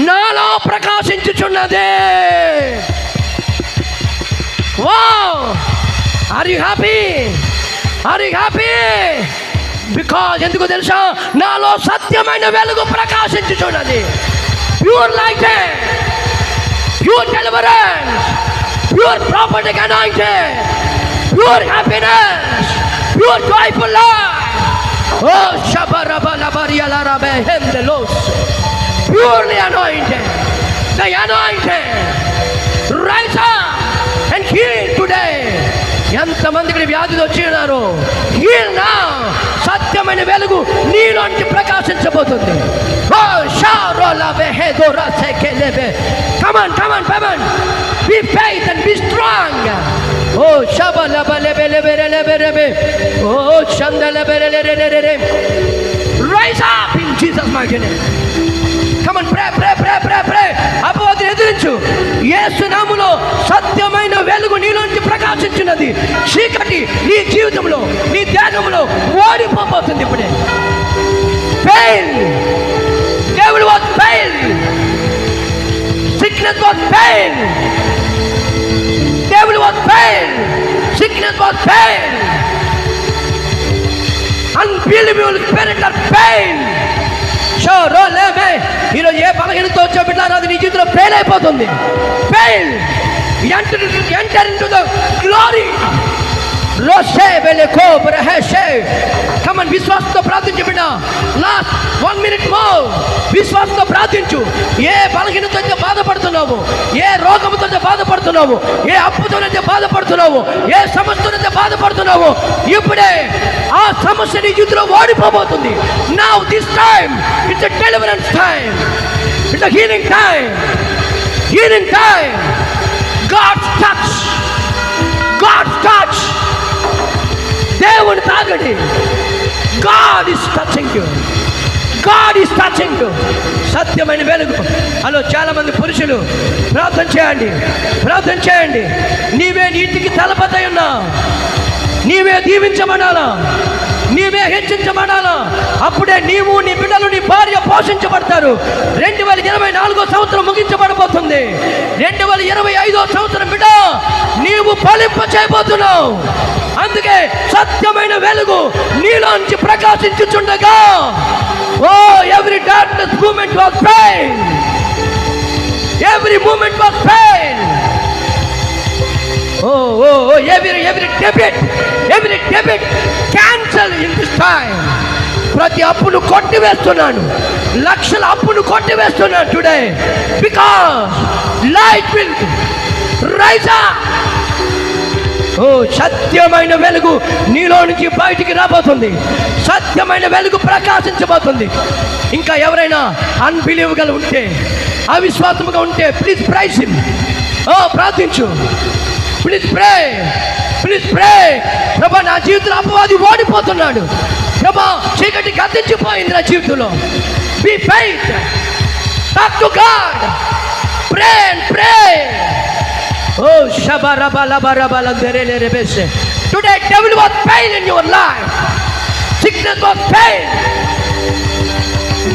Speaker 1: నాలో ప్రకాశించుచున్నదే. Wow! Are you happy? Are you happy? Because ఎందుకు తెలుసా? నాలో సత్యమైన వెలుగు ప్రకాశించుచున్నది. Pure lighting, pure deliverance, pure property anointing, pure happiness, pure joyful life. Oh shabarabalabariyalarabe hendelos, purely anointed, the anointed. Rise up and heal today. ఎంతమందికి వ్యాధులు వచ్చి ఉన్నారు? Heal now. సత్యమైన వెలుగు నీలోంచి ప్రకాశించబోతుంది. Oh sharola behedora sekelebe. Come on, come on, come on. Be faith and be strong. Oh shabalabelebelebelebelebe. Oh shandalebelelelelele. Rise up in Jesus mighty name. Come on, pray, pray, pray, pray, pray. అపవాదిని ఎదిరించు. యేసు నామములో సత్యమైన వెలుగు నీలోంచి ప్రకాశించున్నది. చీకటి నీ జీవితంలో, నీ దేహంలో ఓడిపోతుంది ఇప్పుడే. Fail. Devil was fail. Sickness was fail. Devil was fail. Sickness was fail. Unbelievable spirit are fail. ఈరోజు ఏ బలహీనతో వచ్చో బిడ్డారో అది నీ జీవితంలో ఫెయిల్ అయిపోతుంది. Fail. Enter into the glory. రోషే బెలెకో బ్రహషే. కమ్ కమన్, విశ్వాసంతో ప్రార్థించు బిడ్డ. Last 1 minute more. విశ్వాసంతో ప్రార్థించు. ఏ బలహీనతతో బాధపడుతున్నావు, ఏ రోగంతో బాధపడుతున్నావు, ఏ అప్పుతో బాధపడుతున్నావు, ఏ సమస్యతో బాధపడుతున్నావు, ఇప్పుడే ఆ సమస్య నీ జీవితంలో ఓడిపోబోతుంది. Now this time it's a deliverance time, it's a healing time, healing time. God's touch, God's touch. దేవుని తాగండి. God is touching you, God is touching you. సత్యమైన వెలుగు. హలో, చాలా మంది పురుషులు ప్రార్థన చేయండి, ప్రార్థన చేయండి. నీవే నీటికి తలపతై ఉన్నావు, నీవే దీవించబడాలా, నీవే హెచ్చించబడాలా. అప్పుడే నీవు, నీ బిడ్డలు, నీ భార్య పోషించబడతారు. 2024 సంవత్సరం ముగించబడబోతుంది. 2025 సంవత్సరం బిడ్డ నీవు ఫలింప చేయబోతున్నావు. అందుకే సత్యమైన వెలుగు నీలోంచి ప్రకాశించుచుండగా, oh every darkness moment was pain, every moment was pain. every debit cancel in this time. ప్రతి అప్పును కొట్టివేస్తున్నాను, లక్షల అప్పును కొట్టివేస్తున్నాను today, because light will rise up. ఓ సత్యమైన వెలుగు నీలో నుంచి బయటికి రాబోతుంది. సత్యమైన వెలుగు ప్రకాశించబోతుంది. ఇంకా ఎవరైనా అన్బిలీవ్గా ఉంటే, అవిశ్వాసముగా ఉంటే, ప్లీజ్ ప్రైజ్ హిమ్. ఓ ప్రార్థించు, ప్లీజ్ ప్రే, ప్లీజ్ ప్రే. ప్రభా, నా జీవితంలో అపవాది ఓడిపోతున్నాడు. ప్రభా, చీకటి గతించిపోయింది నా జీవితంలో. Be faith, talk to God, pray and pray. ఓ షబరబలబరబల దెరెలెరెబెసే. Today devil was pain in your life, sickness was pain,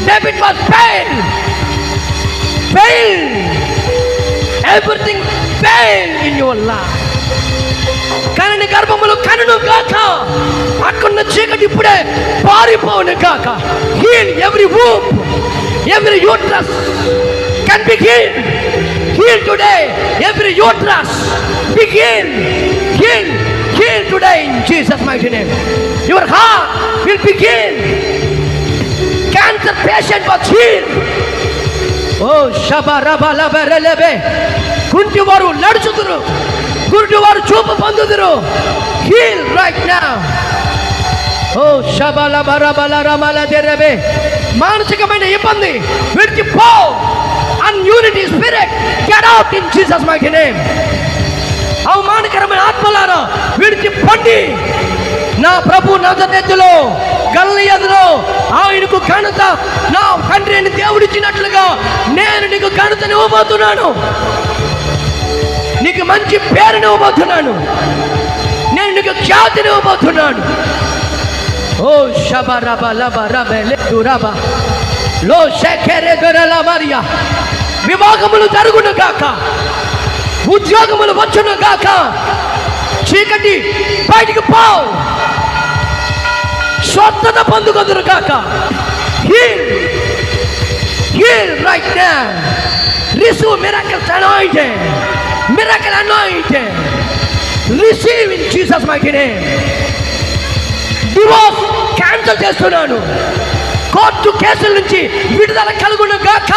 Speaker 1: debit was pain, pain, everything pain in your life. కనని గర్భములు కనును గాక, అక్కడున్న చీకటి ఇప్పుడే పారిపోవును గాక. Heal every womb, every uterus can be healed. Heal today, every uterus be healed. Heal, heal today in Jesus' mighty name. Your heart will be healed. Cancer patient was healed. Oh shabarabalaberelebe. కుంటి వారు నడుచుదురు, గురుడు వారు చూపు పొందుదురు. Heal right now. Oh shabalabarabalaramaladerabe. మానసికమైన ఇబ్బంది విడిచిపో. Ununity spirit, get out in Jesus' mighty name. అవమానకరమైన ఆత్మలారా విడిచిపోండి. నా ప్రభు నజరేతులో గలిలయలో ఆయనకు ఘనత, నా తండ్రి అని దేవుడిచ్చినట్లుగా నేను నీకు ఘనతని ఇవ్వబోతున్నాను. నీకు మంచి పేరుని ఇవ్వబోతున్నాను. నేను నీకు ఖ్యాతిని ఇవ్వబోతున్నాను. ఓ షబరబలబరబెలే దురబా లో షెకెరె దొరల మరియా. వివాహములు జరుగును గాక, ఉద్యోగములు వచ్చును గాక. చీకటి బయటికి పో, స్వస్థత పొందుకొందురు గాక. Heal, heal right now. Receive miracles anointed, miracle anointed. Receive in Jesus mighty name. Divorce cancel చేస్తున్నాను. కోర్టు కేసుల నుంచి విడుదల కలుగును గాక.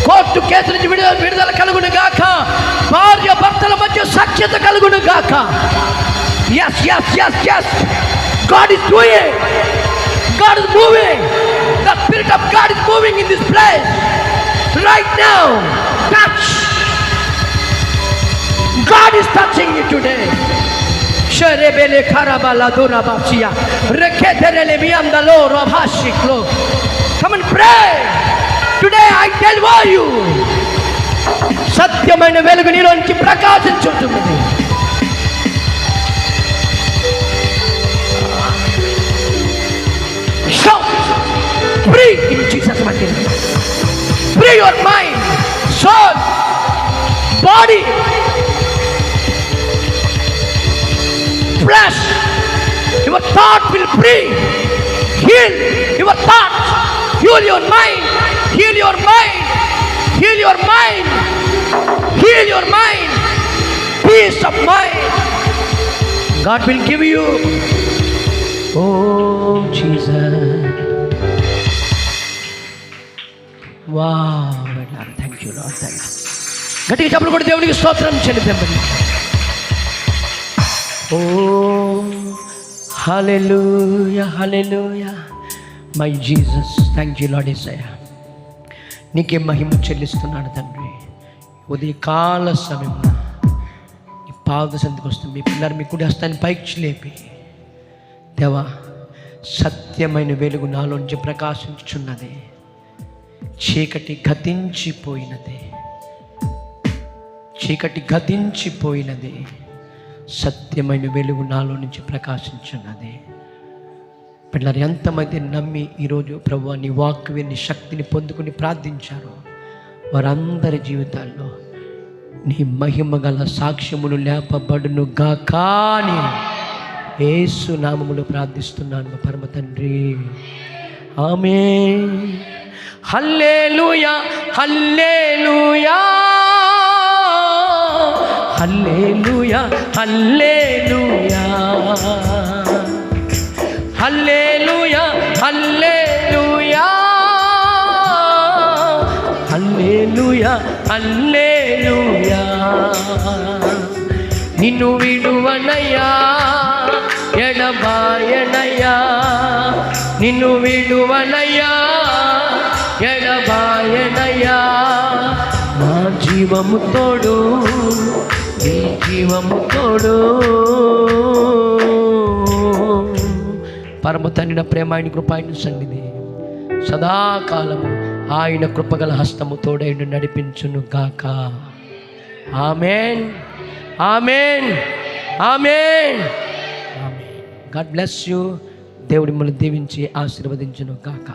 Speaker 1: కోర్టు కేసుల నుంచి విడుదల కలుగును గాక. భార్య భర్తల మధ్య సఖ్యత కలుగును గాక. Yes, yes, yes, yes. God is doing. God is moving. The Spirit of God is moving in this place right now. Touch. God is touching you today. Sherebele karabala durabachia. Reketerele miandalo rabashiklo. Come and pray. Today I tell you, సత్యమైన వెలుగు నీలోంచి ప్రకాశించుచున్నది. Shout, free in Jesus' mighty name. Free your mind, soul, body, flesh. Your thought will free. Heal your thoughts. Heal your mind. Heal your mind. Heal your mind. Heal your mind. Peace of mind. God will give you oh Jesus. Wow, thank you Lord, thank you. గట్టిగా చప్పట్లు కూడా దేవునికి స్తోత్రం చెల్లిద్దాం. Oh hallelujah, hallelujah, my Jesus. Thank you Lord యేసయ్యా. నీకే మహిమ చెల్లిస్తున్నాను తండ్రి. ఉదయకాల సమయంలో ఈ పాద సంధికి వస్తుంది మీ పిల్లలు మీ కుడి హస్తాన్ని పైకి లేపి, దేవా సత్యమైన వెలుగు నాలోంచి ప్రకాశించుచున్నది, చీకటి గతించిపోయినది, చీకటి గతించిపోయినది, సత్యమైన వెలుగు నాలో నుంచి ప్రకాశించున్నది. పిల్లలు ఎంతమంది నమ్మి ఈరోజు ప్రభువా నీ వాక్కు నీ శక్తిని పొందుకుని ప్రార్థించారో వారందరి జీవితాల్లో నీ మహిమ గల సాక్ష్యములు లేపబడును గాకా అని యేసు నామములో ప్రార్థిస్తున్నాను పరమ తండ్రి. ఆమేన్. హల్లెలూయా, హల్లెలూయా, హల్లెలూయా, హల్లెలూయా, హల్లెలూయా, హల్లెలూయా, హల్లెలూయా, హల్లెలూయా. నిన్ను విడువనయ్యా ఎడబాయనయ్యా, నిన్ను విడువనయ్యా ఎడబాయనయ్యా. నా జీవము తోడు, నీ జీవము తోడు. పరమ తండ్రి ప్రేమ, ఆయన కృప, ఆయన సన్నిధి సదాకాలము ఆయన కృపగల హస్తము తోడైండు నడిపించును గాక. Amen, amen, amen, amen. God bless you. దేవుడి మిమ్మల్ని దీవించి ఆశీర్వదించును గాక.